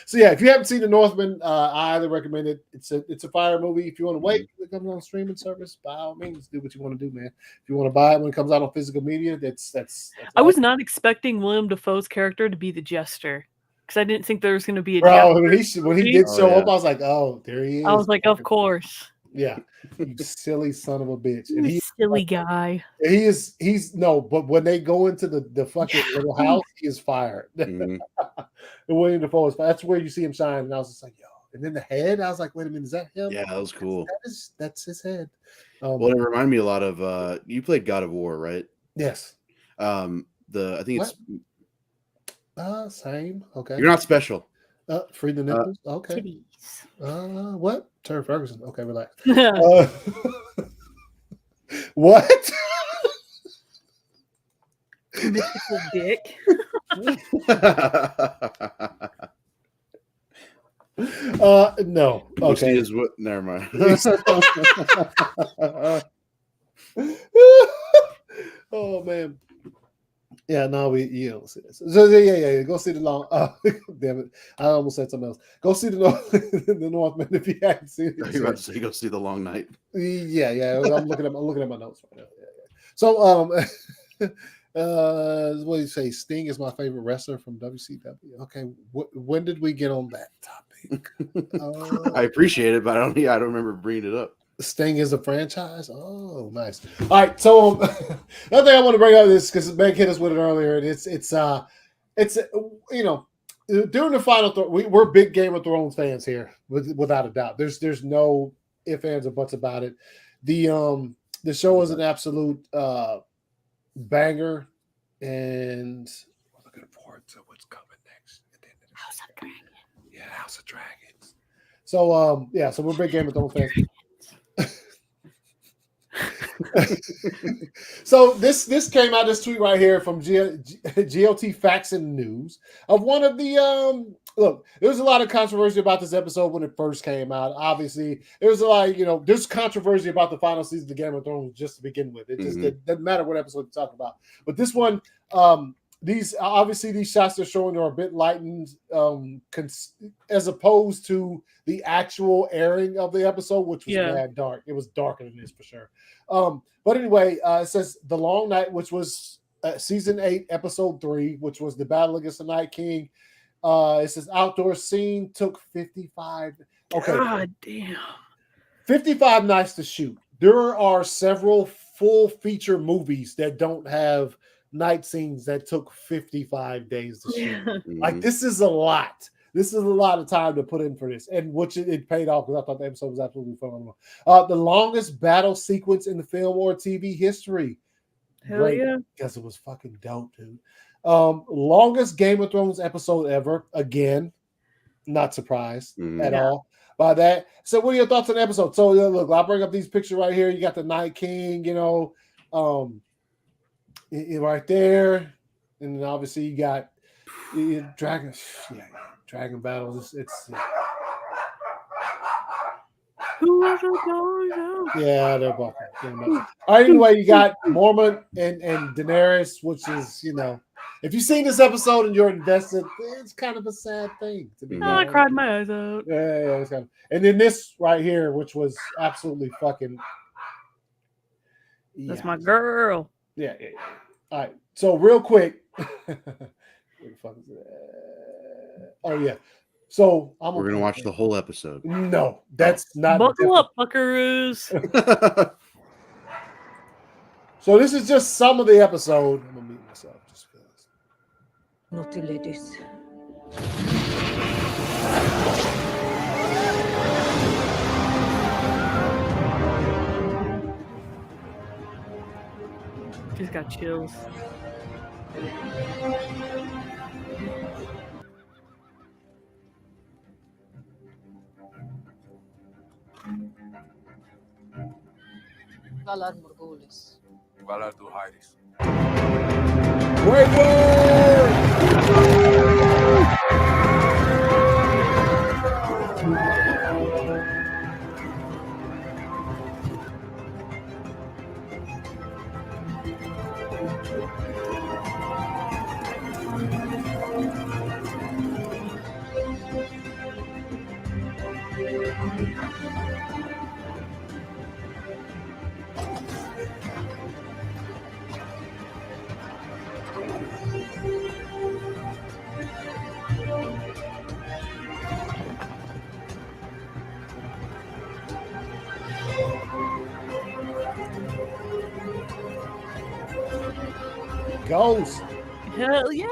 so yeah, if you haven't seen The Northman, I highly recommend it. It's a fire movie. If you want to wait till it comes on streaming service, by all means, do what you want to do, man. If you want to buy it when it comes out on physical media, that's I was not expecting Willem Dafoe's character to be the jester, because I didn't think there was going to be a jester. When he did show up, I was like, oh, there he is. I was like, of course. Yeah, you silly son of a bitch. And he's silly guy. He's no, but when they go into the fucking little house, he is fired. And William Dafoe is fired. That's where you see him shine. And I was just like, yo. And then the head, I was like, wait a minute, is that him? Yeah, that was cool. That's his head. Well, it reminded me a lot of you played God of War, right? Yes. I think it's same. Okay. You're not special. Free the nipples. Okay. Titties. What? Terry Ferguson. Okay, relax. What? Mystical dick. No. We'll see Okay. is what. Never mind. Oh man. Yeah, no, you don't see this. So yeah. Go see the long. Damn it! I almost said something else. Go see the Northman if you haven't seen it. Are you about to say go see the Long Night? Yeah. I'm looking at my notes right now. Yeah. So what do you say? Sting is my favorite wrestler from WCW. Okay, when did we get on that topic? I appreciate it, but I don't remember bringing it up. Sting is a franchise. Oh, nice. All right. So another thing I want to bring up is because Meg hit us with it earlier. And it's during the final, we're big Game of Thrones fans here, without a doubt. There's no ifs, ands, or buts about it. The show is an absolute banger, and we're looking forward to what's coming next. House of Dragons. Yeah, House of Dragons. So so we're big Game of Thrones fans. So this came out, this tweet right here from GOT Facts and News of one of the look, there was a lot of controversy about this episode when it first came out. Obviously, there was a lot, there's controversy about the final season of Game of Thrones just to begin with. It just doesn't matter what episode you talk about. But this one, these shots they're showing are a bit lightened as opposed to the actual airing of the episode, which was mad dark. It was darker than this for sure. But anyway, it says The Long Night, which was season 8, episode 3, which was the battle against the Night King. It says outdoor scene took 55. Okay. God damn. 55 nights to shoot. There are several full feature movies that don't have night scenes that took 55 days to shoot. Like, this is a lot. This is a lot of time to put in for this, and which it paid off because I thought the episode was absolutely phenomenal. The longest battle sequence in the film or TV history. Hell yeah. Because it was fucking dope, dude. Longest Game of Thrones episode ever. Again, not surprised at all by that. So what are your thoughts on the episode? So look, I'll bring up these pictures right here. You got the Night King, right there. And then obviously you got Dragon. Yeah. Dragon battles. It's yeah, they're both. All right, anyway, you got Mormon and Daenerys, which is, if you've seen this episode and you're invested, it's kind of a sad thing to be. I cried my eyes out. Yeah, it's kind of, and then this right here, which was absolutely fucking. That's my girl. Yeah. All right, so real quick. Where the fuck is it? Oh yeah. So we're gonna watch the whole episode. No, that's not. Buckle up, buckaroos. So this is just some of the episode. I'm gonna mute myself just because. Naughty ladies. Just got chills. Valar Morghulis. Valar Duhairis. Great word! Ghost. Hell yeah.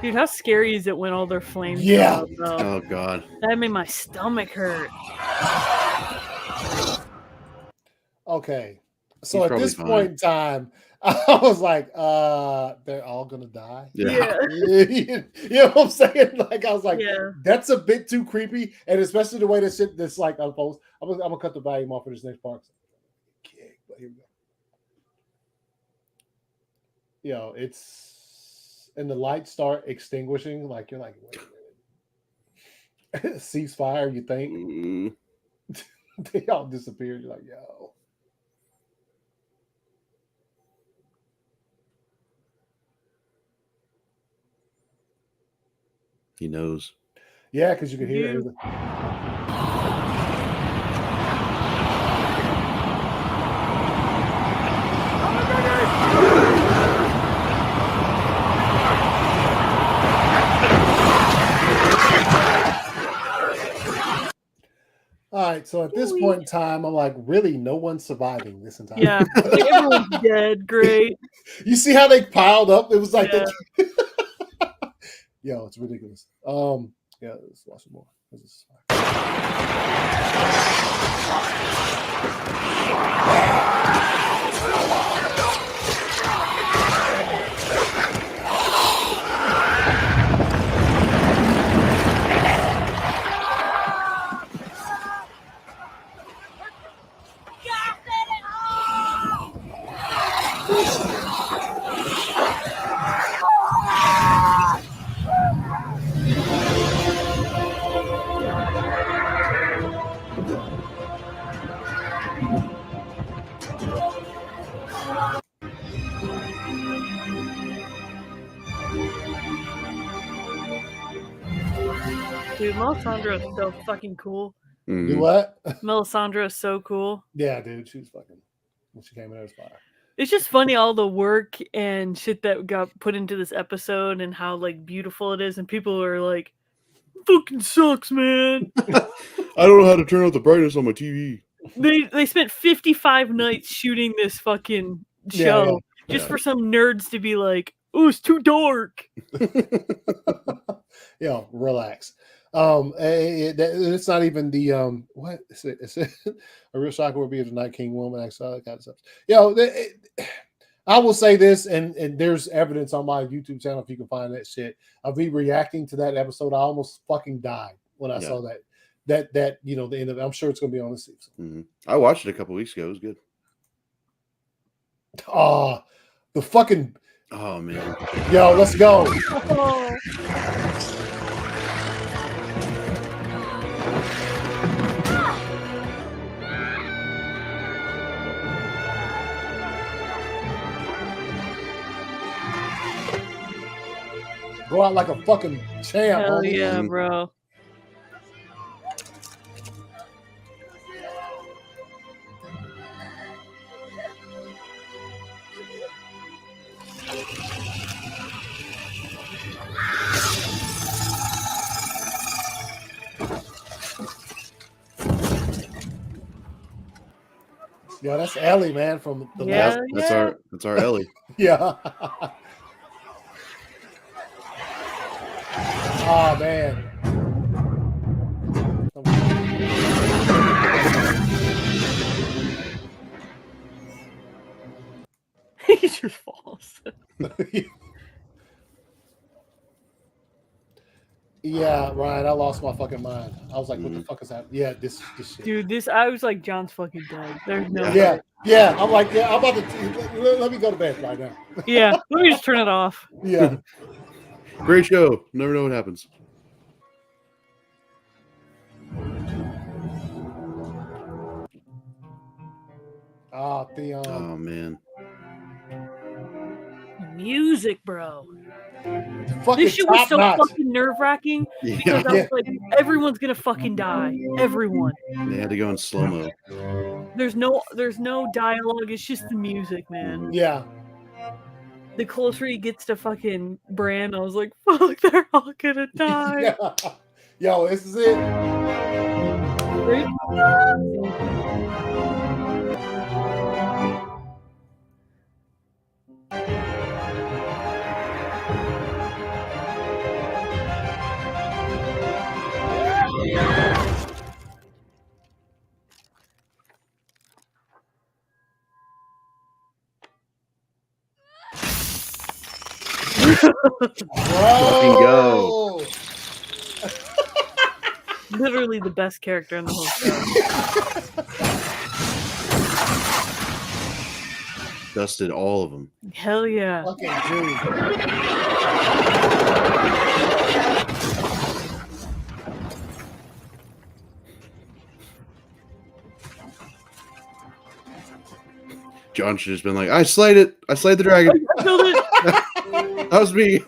Dude, how scary is it when all their flames come out, though? Oh god. That made my stomach hurt. Okay. So at this point in time, I was like, they're all gonna die. Yeah. You know what I'm saying? Like, I was like, that's a bit too creepy. And especially the way this shit that's like unfolds. I'm gonna cut the volume off for this next part. But here we go. It's and the lights start extinguishing, like you're like, wait a minute. Ceasefire, you think? They all disappeared. You're like, yo. He knows. Yeah, because you could hear everything. All right, so at this point in time, I'm like, really, no one's surviving this entire. Yeah, like, everyone's dead. Great. You see how they piled up? It was like, yo, it's ridiculous. Yeah, let's watch some more. This is Dude, Melisandre is so fucking cool. Do what? Melisandre is so cool. Yeah, dude, she was fucking. When she came in, it was fire. It's just funny all the work and shit that got put into this episode and how like beautiful it is, and people are like, "Fucking sucks, man." I don't know how to turn up the brightness on my TV. They spent 55 nights shooting this fucking show just for some nerds to be like, "Oh, it's too dark." Yo, relax. It's not even the what is it? Is it a real shocker would be if the Night King woman actually that kind of stuff. Yo, I will say this, and there's evidence on my YouTube channel if you can find that shit of me reacting to that episode. I almost fucking died when I saw that you know the end of it. I'm sure it's gonna be on the season. Mm-hmm. I watched it a couple weeks ago. It was good. The fucking oh man, yo, let's go. Go out like a fucking champ. Hell homie. yeah, bro. Yeah, that's Ellie, man, from the Yeah, last. that's our Ellie. Yeah. Oh man. He just falls. Yeah, Ryan, I lost my fucking mind. I was like, what the fuck is happening? Yeah, this shit. Dude, I was like, John's fucking dead. There's no Yeah, yeah. I'm like, yeah, I'm about to let me go to bed right now. Yeah, let me just turn it off. Yeah. Great show. Never know what happens. Oh, Theon. Oh man. Music, bro. Fucking This shit was so top-notch. fucking nerve-wracking because I was like, everyone's gonna fucking die. Everyone. They had to go in slow mo. There's no dialogue. It's just the music, man. Yeah. The closer he gets to fucking Bran, I was like, fuck, they're all gonna die. Yeah. Yo, this is it. Fucking go. Literally the best character in the whole show. Dusted all of them. Hell yeah. Fucking dude. John should have just been like, I slayed it. I slayed the dragon. I killed it. That was me.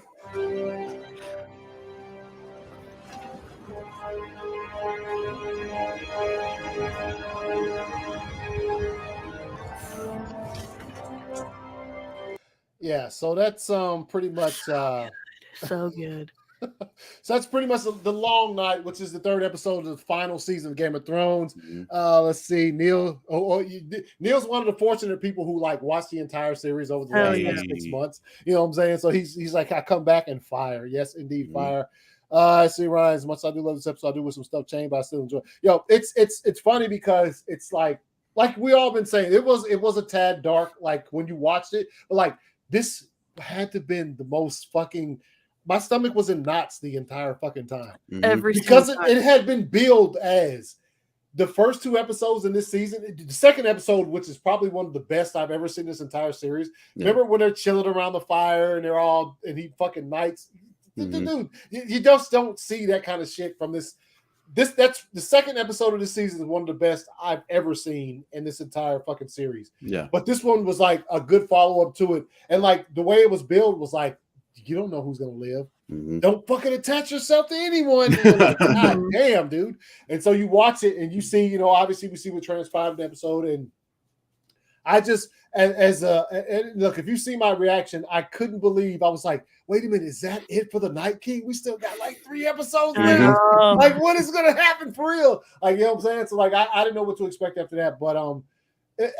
Yeah, so that's pretty much so good. So that's pretty much the Long Night, which is the third episode of the final season of Game of Thrones. Mm-hmm. Let's see, Neil. Neil's one of the fortunate people who like watched the entire series over the last like 6 months. You know what I'm saying? So he's like, I come back and fire. Yes, indeed, fire. I see, Ryan. As much as I do love this episode, I do with some stuff changed, but I still enjoy. Yo, it's funny because it's like we all been saying, it was a tad dark like when you watched it, but like this had to been the most fucking. My stomach was in knots the entire fucking time. Because it had been billed as the first 2 episodes in this season. The second episode, which is probably one of the best I've ever seen this entire series. Yeah. Remember when they're chilling around the fire and he fucking knights. Dude, you just don't see that kind of shit from this. That's the second episode of this season is one of the best I've ever seen in this entire fucking series. Yeah. But this one was like a good follow-up to it. And like the way it was billed was like, you don't know who's gonna live. Don't fucking attach yourself to anyone. Like, God damn, dude. And so you watch it and you see, obviously we see what transpired in the episode. And I just, and look, if you see my reaction, I couldn't believe. I was like, wait a minute, is that it for the Night King? We still got like 3 episodes left. Like, what is gonna happen for real? Like, you know what I'm saying? So like, I didn't know what to expect after that, but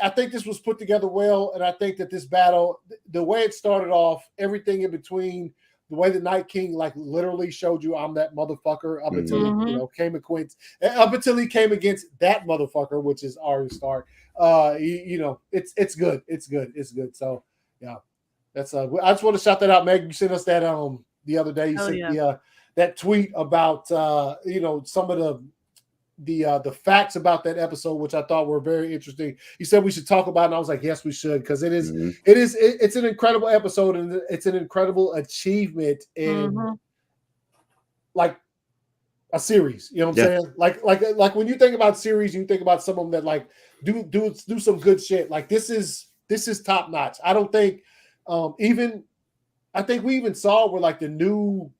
I think this was put together well, and I think that this battle, the way it started off, everything in between, the way the Night King like literally showed you I'm that motherfucker up until he came against that motherfucker, which is Arya Stark. It's good. It's good. So yeah, that's I just want to shout that out, Meg. You sent us that the other day. You sent that tweet about some of the facts about that episode, which I thought were very interesting. You said we should talk about it, and I was like, yes, we should, because it's an incredible episode, and it's an incredible achievement in like a series. You know what I'm saying? Like when you think about series, you think about some of them that like do some good shit. Like this is top notch. I don't think I think we even saw where like the new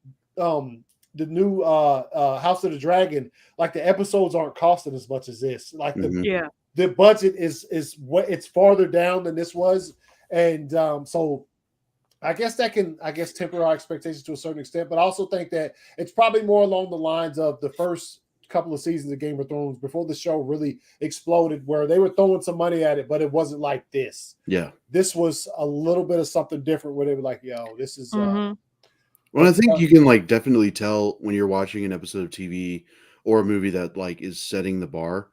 House of the Dragon, like the episodes aren't costing as much as this. Like the budget is what it's farther down than this was, and so I guess that can temper our expectations to a certain extent. But I also think that it's probably more along the lines of the first couple of seasons of Game of Thrones before the show really exploded, where they were throwing some money at it, but it wasn't like this. Yeah, this was a little bit of something different where they were like, "Yo, this is." Well, I think you can like definitely tell when you're watching an episode of TV or a movie that like is setting the bar.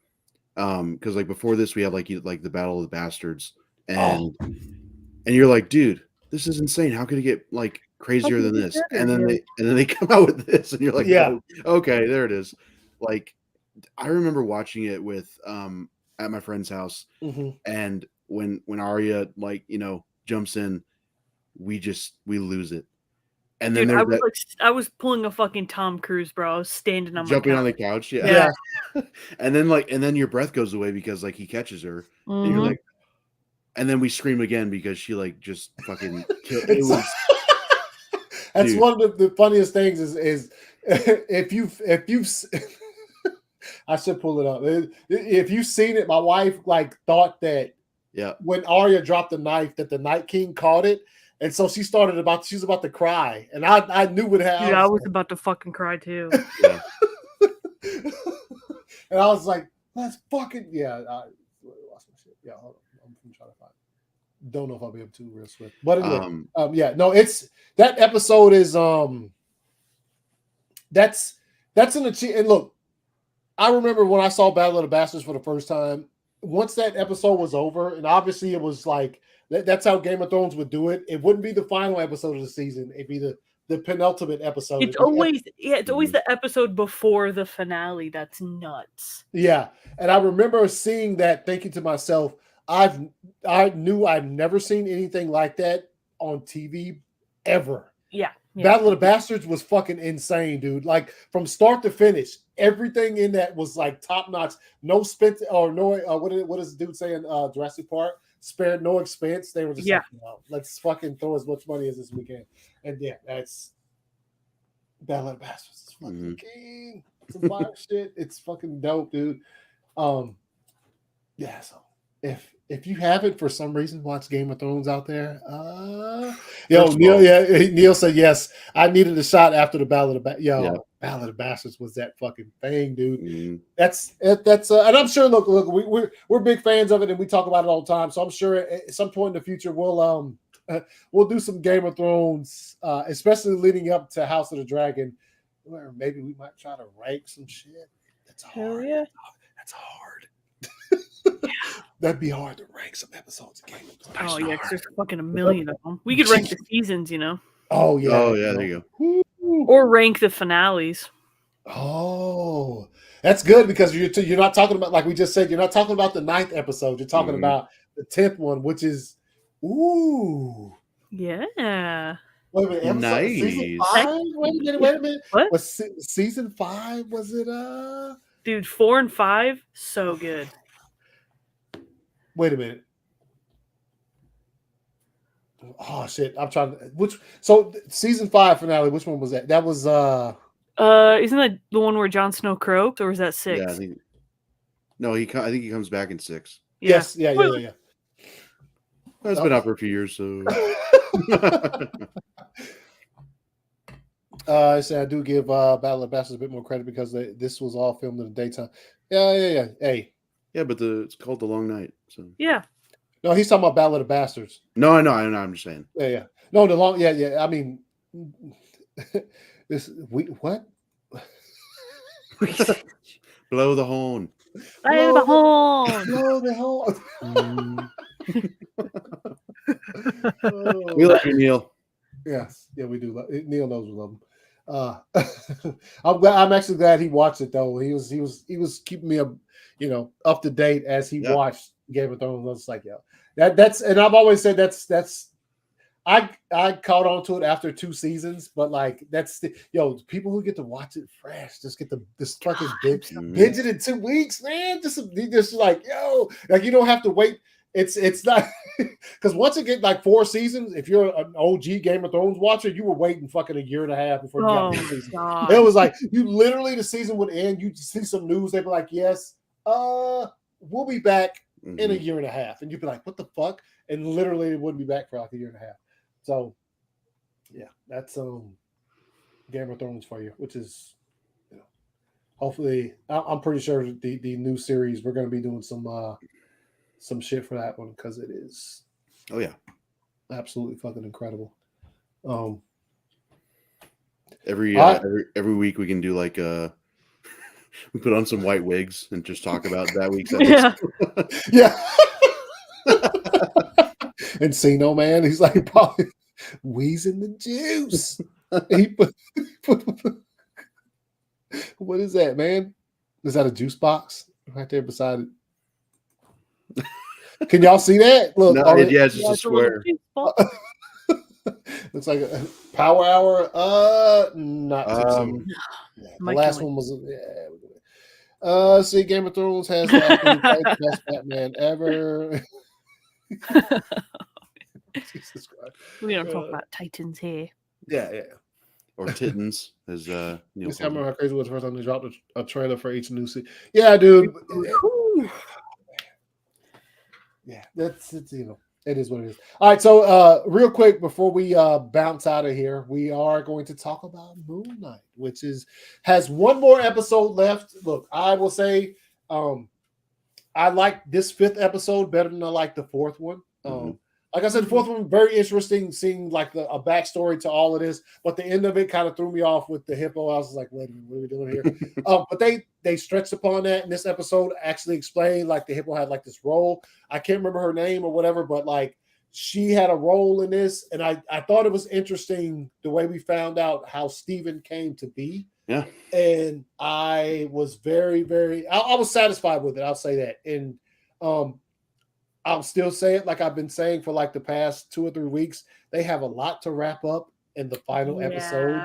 Because like before this, we had like the Battle of the Bastards, and you're like, dude, this is insane. How could it get like crazier than this? And then they come out with this, and you're like, oh, okay, there it is. Like I remember watching it with at my friend's house, and when Arya jumps in, we lose it. And then dude, I was pulling a fucking Tom Cruise, bro. I was standing on jumping on the couch, yeah. and then your breath goes away because like he catches her, and you're like, and then we scream again because she like just fucking killed. It was. That's dude. One of the funniest things is if you've I should pull it up. If you've seen it, my wife like thought that when Arya dropped the knife that the Night King caught it. And so she was about to cry, and I knew what happened. Dude, I was about to fucking cry too. Yeah. And I was like, "Let's fucking I lost my shit." Yeah, hold on. I'm trying to find it. Don't know if I'll be able to real swift, but anyway, it's that episode is that's an achievement. And look, I remember when I saw Battle of the Bastards for the first time. Once that episode was over, and obviously it was like. That's how Game of Thrones would do it. It wouldn't be the final episode of the season. It'd be the penultimate episode. It's always the episode before the finale. That's nuts. Yeah. And I remember seeing that, thinking to myself, I knew I'd never seen anything like that on TV ever. Yeah. Battle of the Bastards was fucking insane, dude. Like from start to finish, everything in that was like top notch. No spent or no. What is the dude saying? Jurassic Park spared no expense. They were just like, let's fucking throw as much money as we can. And yeah, that's Battle of the Bastards. It's fucking king. Some fire shit. It's fucking dope, dude. Yeah. So if you haven't for some reason watched Game of Thrones out there, Neil said yes. I needed a shot after the Battle of the Battle of the Bastards was that fucking thing, dude. Mm-hmm. That's and I'm sure. Look, we're big fans of it, and we talk about it all the time. So I'm sure at some point in the future we'll do some Game of Thrones, especially leading up to House of the Dragon, where maybe we might try to rank some shit. That's hard. Hell yeah. That's hard. That'd be hard to rank some episodes of Game of Thrones. Oh yeah, 'cause there's fucking a million of them. We could rank the seasons, you know. Oh yeah. Oh yeah. There you go. Or rank the finales. Oh, that's good because you're not talking about, like we just said, you're not talking about the 9th episode. You're talking about the 10th one, which is yeah. Wait a minute, nice. Season 5? Wait a minute. What? Was season 5? Was it Dude, 4 and 5, so good. Wait a minute. Oh shit! I'm trying to So season 5 finale. Which one was that? That was Isn't that the one where Jon Snow croaked, or was that 6? Yeah, I think he comes back in 6. Yes. Yeah. It's been out for a few years, so. I say I do give Battle of the Bastards a bit more credit because this was all filmed in the daytime. Yeah. Hey. Yeah, but it's called The Long Night. So. Yeah. No, he's talking about Battle of the Bastards. No, I know. I'm just saying. Yeah. No, the long. Yeah. I mean, what? Blow the horn. Blow the horn. Blow the horn. We love you, Neil. Yes, yeah, we do. Neil knows we love him. I'm actually glad he watched it though. He was keeping me up to date as he watched Game of Thrones. I was like, that's and I've always said that's I caught on to it after 2 seasons, but like that's people who get to watch it fresh just get this fucking binge it in 2 weeks, man. Just like like you don't have to wait. It's not because once it get like 4 seasons, if you're an OG Game of Thrones watcher, you were waiting fucking a year and a half before you got the season. God. It was like you literally the season would end. You see some news, they'd be like, "Yes, we'll be back in a year and a half," and you'd be like, "What the fuck?" And literally, it wouldn't be back for like a year and a half. So, yeah, that's Game of Thrones for you, which is hopefully I'm pretty sure the new series we're going to be doing some shit for that one because it is absolutely fucking incredible. Every week we can do like we put on some white wigs and just talk about that week's episode. Yeah. Encino Man, he's like probably wheezing the juice. He put what is that, man? Is that a juice box right there beside it? Can y'all see that? Look, it's just a square. Looks like a power hour. Not too soon. The last one was see, Game of Thrones has the best Batman ever. Jesus Christ. We don't talk about Titans here. Yeah. Or Titans, as I remember how crazy it was the first time they dropped a trailer for each new season. Yeah, dude. Yeah, it is what it is. All right, so real quick before we bounce out of here, we are going to talk about Moon Knight, which has one more episode left. Look, I will say I like this 5th episode better than I like the 4th one. Like I said, the 4th one, very interesting, seeing like a backstory to all of this, but the end of it kind of threw me off with the hippo. I was like, wait a minute, what are we doing here? But they stretched upon that in this episode, actually explained like the hippo had like this role. I can't remember her name or whatever, but like she had a role in this. And I thought it was interesting the way we found out how Steven came to be. Yeah. And I was very, very, I was satisfied with it. I'll say that. And I'll still say it like I've been saying for like the past 2 or 3 weeks. They have a lot to wrap up in the final episode.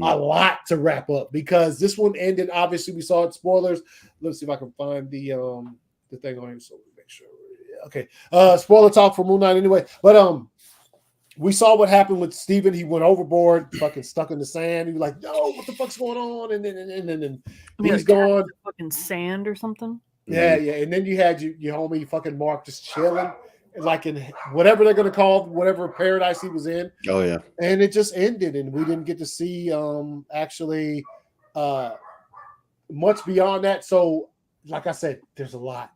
A lot to wrap up because this one ended. Obviously, we saw it. Spoilers. Let's see if I can find the thing on here so we make sure. Okay. Spoiler talk for Moon Knight anyway. But we saw what happened with Steven. He went overboard, fucking stuck in the sand. He was like, "No, what the fuck's going on?" And then he's gone. Fucking sand or something. Yeah. And then you had your homie fucking Mark just chilling, like in whatever they're gonna call whatever paradise he was in. Oh yeah. And it just ended, and we didn't get to see actually much beyond that. So, like I said, there's a lot.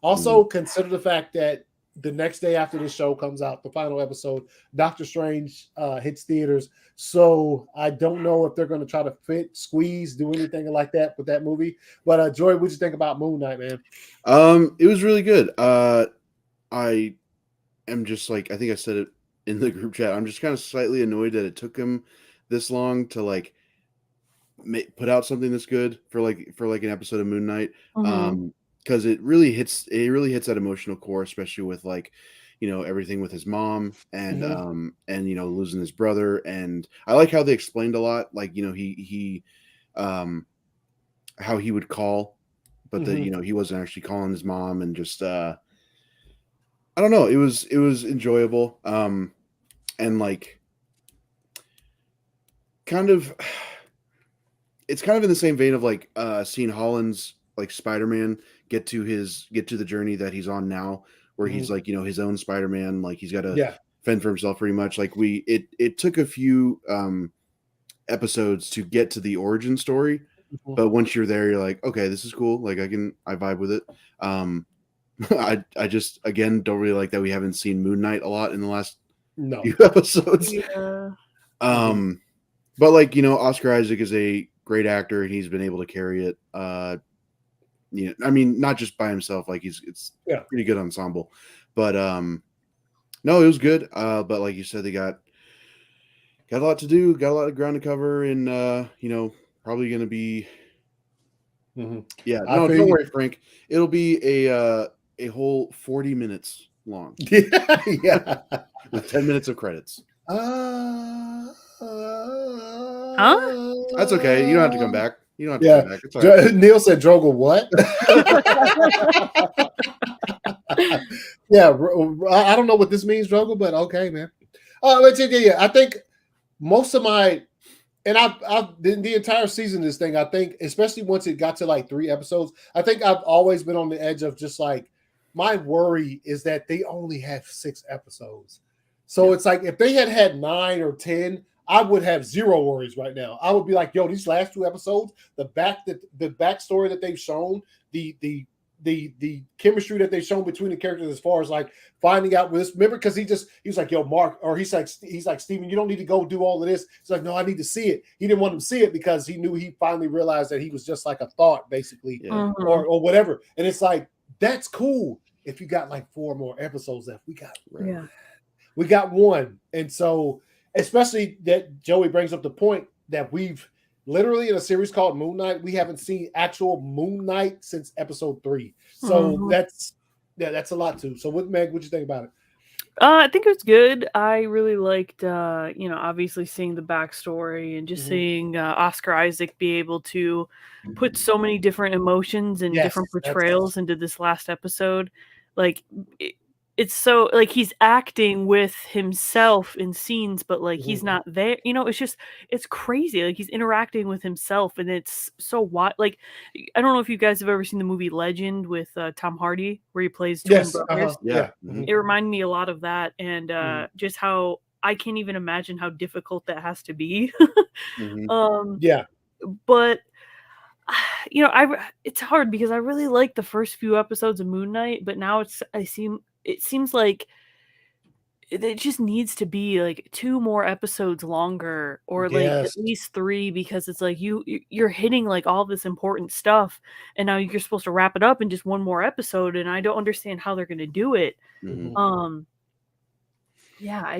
Also, consider the fact that the next day after this show comes out, the final episode, Doctor Strange hits theaters. So I don't know if they're going to try to squeeze, do anything like that with that movie. But Joy, what'd you think about Moon Knight, man? It was really good. I am just like, I think I said it in the group chat. I'm just kind of slightly annoyed that it took him this long to like put out something that's good for an episode of Moon Knight. Because it really hits that emotional core, especially with like, you know, everything with his mom and you know, losing his brother. And I like how they explained a lot, like, you know, he how he would call, but that, you know, he wasn't actually calling his mom, and just I don't know, it was enjoyable. And like it's kind of in the same vein of like seeing Holland's like Spider-Man get to the journey that he's on now, where he's like, you know, his own Spider-Man, like he's got to fend for himself pretty much. Like it took a few episodes to get to the origin story, but once you're there, you're like, okay, this is cool. Like I vibe with it. I just, again, don't really like that we haven't seen Moon Knight a lot in the last few episodes. Yeah. But like, you know, Oscar Isaac is a great actor, and he's been able to carry it. You know, I mean, not just by himself, like it's pretty good ensemble. But no, it was good. But like you said, they got a lot to do, got a lot of ground to cover, and you know, probably gonna be yeah. No, don't worry, Frank. It'll be a whole 40 minutes long. Yeah. With 10 minutes of credits. Huh? That's okay. You don't have to come back. You don't have to come back. It's all right. Neil said, Drogo, what? Yeah, I don't know what this means, Drogo, but okay, man. Yeah. I think most of my, and I've the entire season of this thing, I think, especially once it got to like 3 episodes, I think I've always been on the edge of just like, my worry is that they only have 6 episodes. So it's like, if they had 9 or 10, I would have 0 worries right now. I would be like, yo, these last 2 episodes, the backstory that they've shown, the chemistry that they've shown between the characters, as far as like finding out this. Remember, because he was like, yo, Mark, or he's like, Steven, you don't need to go do all of this. He's like, no, I need to see it. He didn't want him to see it because he knew he finally realized that he was just like a thought, basically, or whatever. And it's like, that's cool. If you got like 4 more episodes left, we got 1. And so, especially that Joey brings up the point that we've literally, in a series called Moon Knight, we haven't seen actual Moon Knight since episode 3. So that's a lot too. So Meg, what'd you think about it? I think it was good. I really liked, you know, obviously seeing the backstory and just seeing Oscar Isaac be able to put so many different emotions and different portrayals into this last episode. Like, it's so, like, he's acting with himself in scenes, but like he's not there. You know, it's crazy. Like, he's interacting with himself, and it's so wild. Like, I don't know if you guys have ever seen the movie Legend with Tom Hardy, where he plays twin brothers. It reminded me a lot of that, and just how I can't even imagine how difficult that has to be. But you know, it's hard because I really like the first few episodes of Moon Knight, but now it seems like it just needs to be like 2 more episodes longer, or like at least 3, because it's like you're hitting like all this important stuff, and now you're supposed to wrap it up in just 1 more episode, and I don't understand how they're going to do it. Yeah,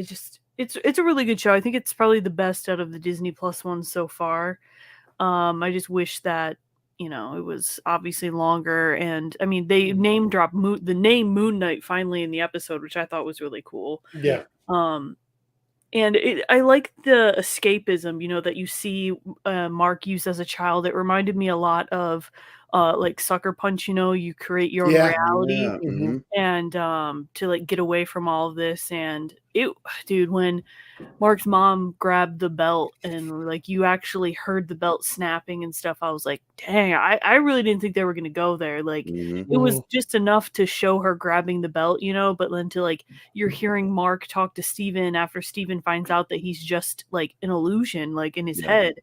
it's a really good show. I think it's probably the best out of the Disney Plus ones so far. I just wish that you know, it was obviously longer. And I mean, they name dropped the name Moon Knight finally in the episode, which I thought was really cool. Yeah. And I like the escapism, you know, that you see Mark use as a child. It reminded me a lot of like Sucker Punch, you know, you create your own reality. Yeah. Mm-hmm. And to like get away from all of this. And dude, when Mark's mom grabbed the belt and like you actually heard the belt snapping and stuff, I was like, dang, I really didn't think they were gonna go there. Like it was just enough to show her grabbing the belt, you know, but then to like you're hearing Mark talk to Steven after Steven finds out that he's just like an illusion, like in his head.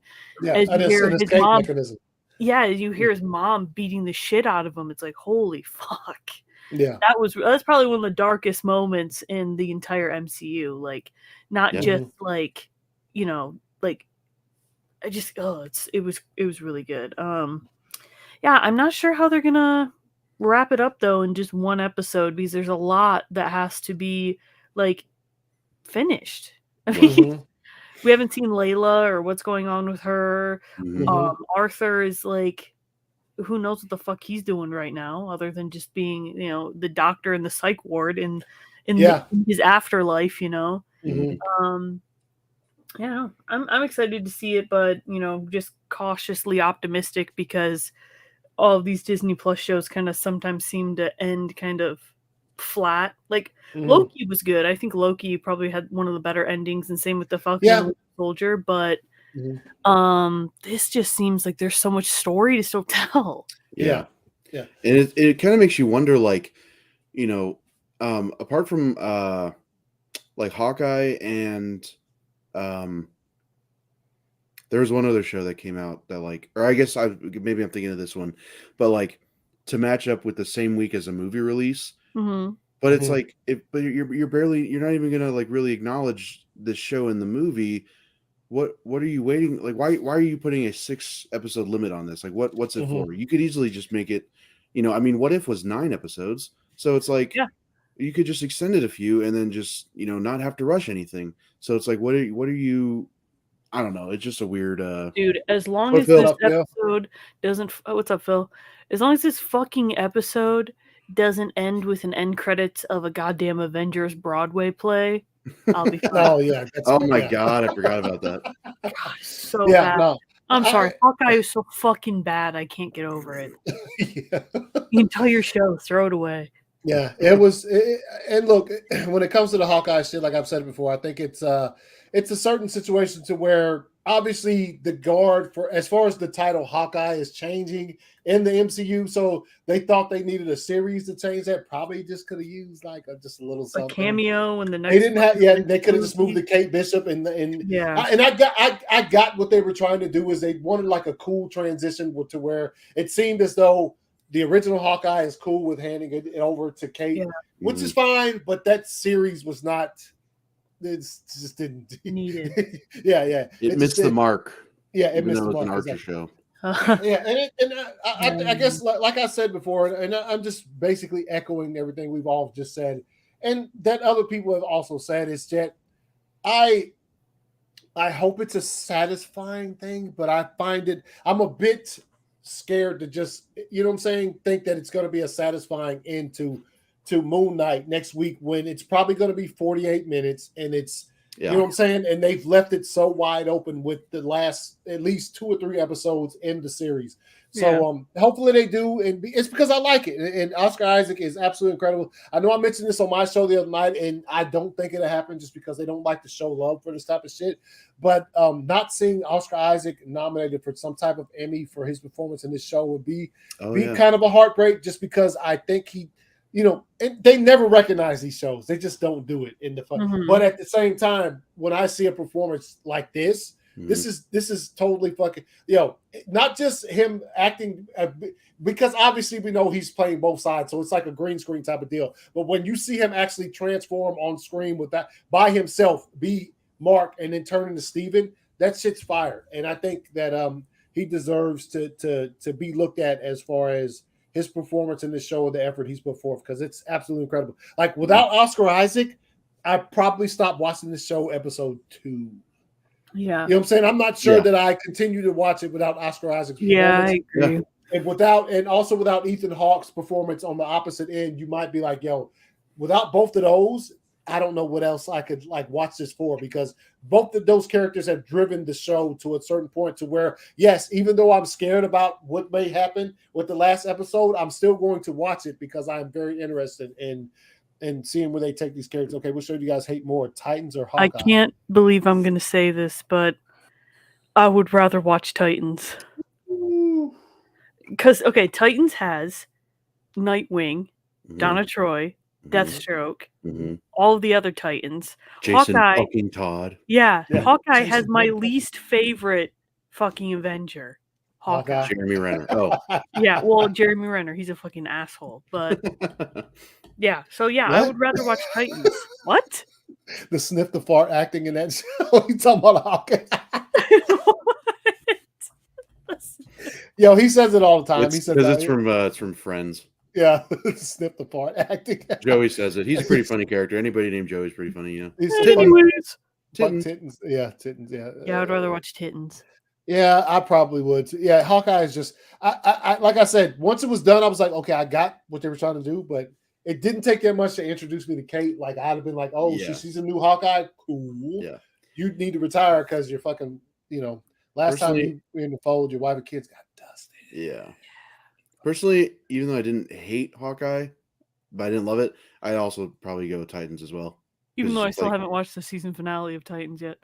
Yeah, as you hear his mom mechanism. Yeah, you hear his mom beating the shit out of him. It's like, holy fuck. Yeah. That's probably one of the darkest moments in the entire MCU. Like, not just like, you know, like it was really good. Yeah, I'm not sure how they're gonna wrap it up though in just one episode because there's a lot that has to be like finished. I mean, we haven't seen Layla or what's going on with her. Arthur is like, who knows what the fuck he's doing right now, other than just being, you know, the doctor in the psych ward in his afterlife, you know. Yeah, I'm excited to see it, but you know, just cautiously optimistic because all of these Disney Plus shows kind of sometimes seem to end kind of flat. Like Loki was good. I think Loki probably had one of the better endings, and same with the Falcon and Winter Soldier. But this just seems like there's so much story to still tell. Yeah. And it kind of makes you wonder, like, you know, apart from like Hawkeye and there was one other show that came out that like, or I guess maybe I'm thinking of this one, but like to match up with the same week as a movie release. But it's like, but you're not even gonna like really acknowledge this show in the movie. What are you waiting? Like, why are you putting a 6-episode limit on this? Like, what's it for? You could easily just make it, you know, I mean, What If was 9 episodes, so it's like, you could just extend it a few and then just, you know, not have to rush anything. So it's like, what are you? I don't know. It's just a weird. Dude, as long as this episode doesn't. Oh, what's up, Phil? As long as this fucking episode doesn't end with an end credits of a goddamn Avengers Broadway play, I'll be fine. Oh yeah. My god, I forgot about that. God, so bad. No. I'm sorry, Hawkeye is so fucking bad. I can't get over it. The entire show, throw it away. Yeah, it was. And look, when it comes to the Hawkeye shit, like I've said before, I think it's a certain situation to where obviously the guard for as far as the title Hawkeye is changing in the MCU, so they thought they needed a series to change that. Probably just could have used like just a little something. A cameo in the next. They didn't have. Yeah, they could have just moved to Kate Bishop and I got what they were trying to do is they wanted like a cool transition to where it seemed as though the original Hawkeye is cool with handing it over to Kate, which is fine, but that series was not. It just didn't need it. It missed the mark. Yeah, it missed the mark. An Archer show. I guess, like I said before, and I'm just basically echoing everything we've all just said, and that other people have also said is that I hope it's a satisfying thing, but I find I'm a bit scared to just, you know what I'm saying, think that it's going to be a satisfying end to Moon Knight next week when it's probably going to be 48 minutes and it's, you know what I'm saying? And they've left it so wide open with the last at least 2 or 3 episodes in the series. So hopefully they do. And it's because I like it. And Oscar Isaac is absolutely incredible. I know I mentioned this on my show the other night, and I don't think it'll happen just because they don't like to show love for this type of shit. But not seeing Oscar Isaac nominated for some type of Emmy for his performance in this show would be kind of a heartbreak, just because I think he, you know, and they never recognize these shows. They just don't do it in the fun. But at the same time, when I see a performance like this, this is totally fucking, not just him acting, because obviously we know he's playing both sides, so it's like a green screen type of deal. But when you see him actually transform on screen with that by himself, be Mark and then turn into Steven, that shit's fire. And I think that he deserves to be looked at as far as his performance in the show and the effort he's put forth, because it's absolutely incredible. Like, without Oscar Isaac, I probably stopped watching the show episode 2. Yeah. You know what I'm saying? I'm not sure that I continue to watch it without Oscar Isaac's performance. Yeah, I agree. and also without Ethan Hawke's performance on the opposite end, you might be like, yo, without both of those, I don't know what else I could like watch this for, because both of those characters have driven the show to a certain point to where, yes, even though I'm scared about what may happen with the last episode, I'm still going to watch it because I'm very interested in seeing where they take these characters. Okay, which show do you guys hate more, Titans or Hawkeye? I can't believe I'm going to say this, but I would rather watch Titans. Because, okay, Titans has Nightwing, Donna Troy, Deathstroke, all of the other Titans. Jason Hawkeye, fucking Todd. Yeah, Hawkeye Jason has my fucking least favorite fucking Avenger. Hawkeye. Jeremy Renner. Oh. Yeah, well, Jeremy Renner, he's a fucking asshole. But yeah, so yeah, I would rather watch Titans. What? The sniff the fart acting in that show. You talking about Hawkeye? Yo, he says it all the time. He says because it's from Friends. Yeah, sniff the fart acting. Joey says it. He's a pretty funny character. Anybody named Joey's pretty funny, yeah. Anyways. Tittans. Yeah, Tittans. Yeah. Yeah, I'd rather watch Tittans. Yeah, I probably would. Yeah, Hawkeye is just I like I said, once it was done, I was like, okay, I got what they were trying to do, but it didn't take that much to introduce me to Kate. Like I'd have been like, oh, she's a new Hawkeye. Cool. Yeah. You need to retire because you're fucking, last time you were in the fold, your wife and kids got dusted. Yeah. Personally, even though I didn't hate Hawkeye, but I didn't love it, I'd also probably go with Titans as well. Even though I still haven't watched the season finale of Titans yet.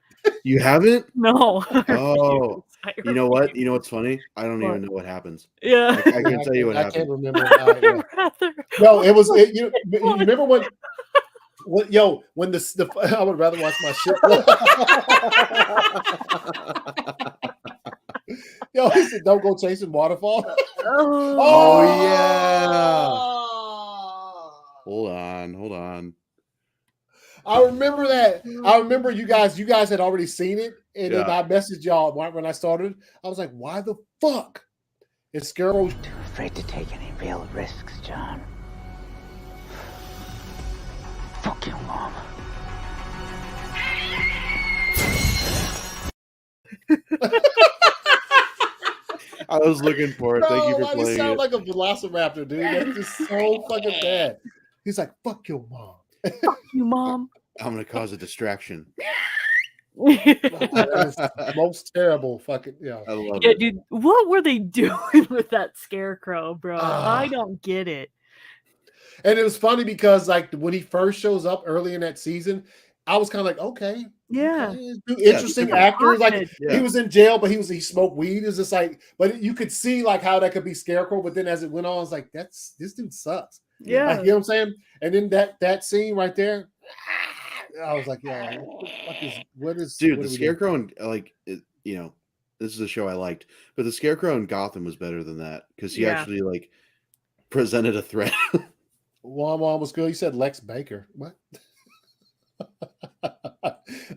You haven't? No. Oh. You know what? You know what's funny? I don't even know what happens. Yeah. I can't tell you what happened. I can't remember. No, it was you remember when the I would rather watch my shit. Yo, he said, don't go chasing waterfall. Oh yeah. Hold on. I remember that. I remember you guys had already seen it, and then I messaged y'all when I started. I was like, why the fuck is Scarecrow too afraid to take any real risks, John? Fuck you, Mom. I was looking for it. Thank you for playing. You sound like a velociraptor, dude. That's just so fucking bad. He's like, fuck your mom. Fuck you, Mom. I'm gonna cause a distraction. That is the most terrible fucking I love it. Dude, what were they doing with that Scarecrow, bro? I don't get it. And it was funny because like when he first shows up early in that season, I was kind of like, okay, interesting actor. Like he was in jail, but he smoked weed. It was just like, but you could see like how that could be Scarecrow. But then as it went on, I was like, this dude sucks. Yeah, like, you know what I'm saying? And then that scene right there, I was like, yeah, what is dude? The Scarecrow and this is a show I liked, but the Scarecrow in Gotham was better than that because he actually like presented a threat. Wom was good. You said Lex Baker. What?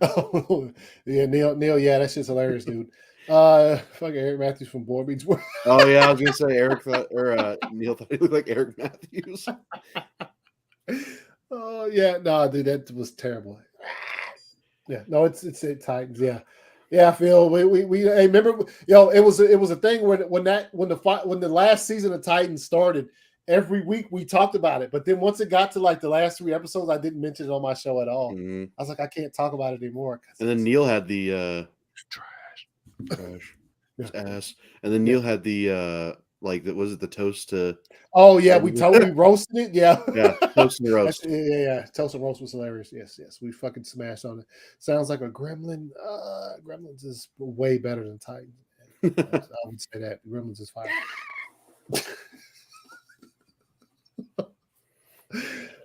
Oh, yeah, Neil. Yeah, that shit's hilarious, dude. Fucking Eric Matthews from Boy Meets World. Oh yeah, I was gonna say Neil thought he looked like Eric Matthews. Oh yeah, no, dude, that was terrible. Yeah, no, it's Titans. Yeah, Phil. We hey, remember, it was a thing when the last season of Titans started. Every week we talked about it, but then once it got to like the last 3 episodes, I didn't mention it on my show at all. Mm-hmm. I was like, I can't talk about it anymore. And then Neil had the trash, ass. And then Neil had the was it the toast to? Oh yeah, we totally roasted it. Yeah, toast and roast. Yeah, toast and roast was hilarious. Yes, we fucking smashed on it. Sounds like a Gremlin. Gremlins is way better than Titans. I would say that Gremlins is fire.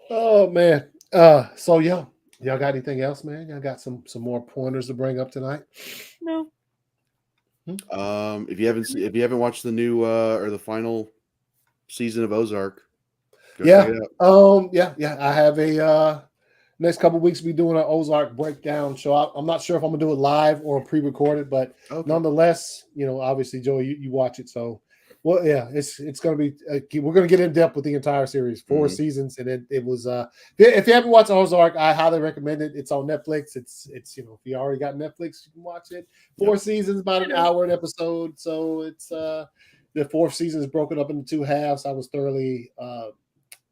Oh man. So y'all got anything else, man? Y'all got some more pointers to bring up tonight? No. If you haven't watched the new or the final season of Ozark, I have a next couple weeks be doing an Ozark breakdown show. I'm not sure if I'm gonna do it live or pre-recorded, but nonetheless, obviously Joey, you watch it, so well, yeah, it's going to be. We're going to get in depth with the entire series, 4 seasons, and it was. If you haven't watched Ozark, I highly recommend it. It's on Netflix. It's if you already got Netflix, you can watch it. 4 seasons, about an hour an episode, so it's the fourth season is broken up into 2 halves. I was thoroughly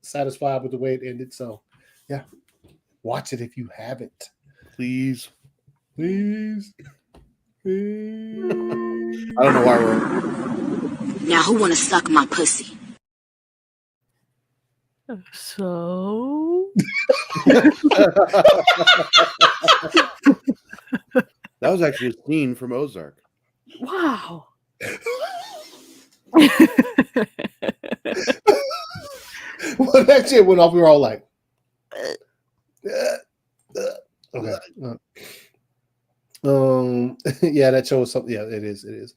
satisfied with the way it ended. So, yeah, watch it if you haven't. Please. Please. I don't know why we're. Now, who want to suck my pussy? So That was actually a scene from Ozark. wow. When that shit went off, we were all like, okay. Yeah, that shows something. Yeah, it is. It is.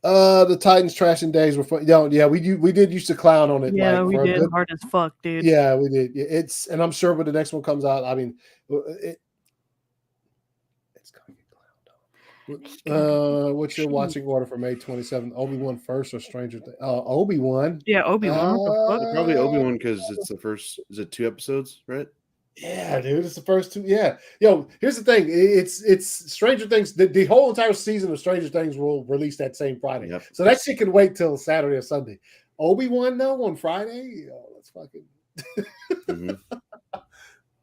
The Titans trashing days were fun. Yeah, we did used to clown on it. Yeah, like, we did hard as fuck, dude. Yeah, we did. It's, and I'm sure when the next one comes out, I mean, it's gonna get clowned on. What's your watching order for May 27th? Obi-Wan first or Stranger Things? Obi-Wan. Yeah, Obi-Wan. Probably Obi-Wan because it's the first. Is it 2 episodes, right? Yeah, dude, it's the first 2. Yeah, yo, here's the thing. It's Stranger Things. The whole entire season of Stranger Things will release that same Friday. Yep. So that shit can wait till Saturday or Sunday. Obi-Wan though on Friday. Oh, let's fucking. Mm-hmm.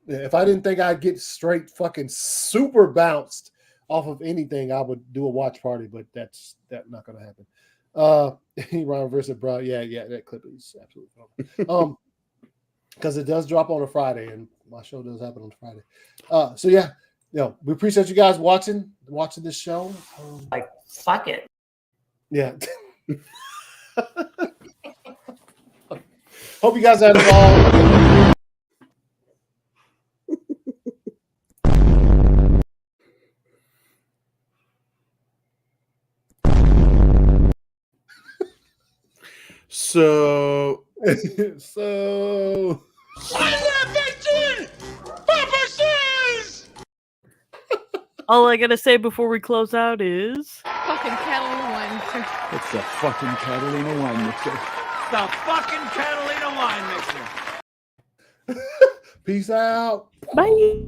Yeah, if I didn't think I'd get straight fucking super bounced off of anything, I would do a watch party. But that's not gonna happen. Ron versus bro. Yeah, that clip is absolutely fun. Because it does drop on a Friday, and my show does happen on Friday. So yeah, we appreciate you guys watching this show. Like, fuck it. Yeah. Hope you guys had it all. So all I gotta say before we close out is fucking Catalina wine mixer. It's the fucking Catalina wine mixer. The fucking Catalina wine mixer. Peace out. bye.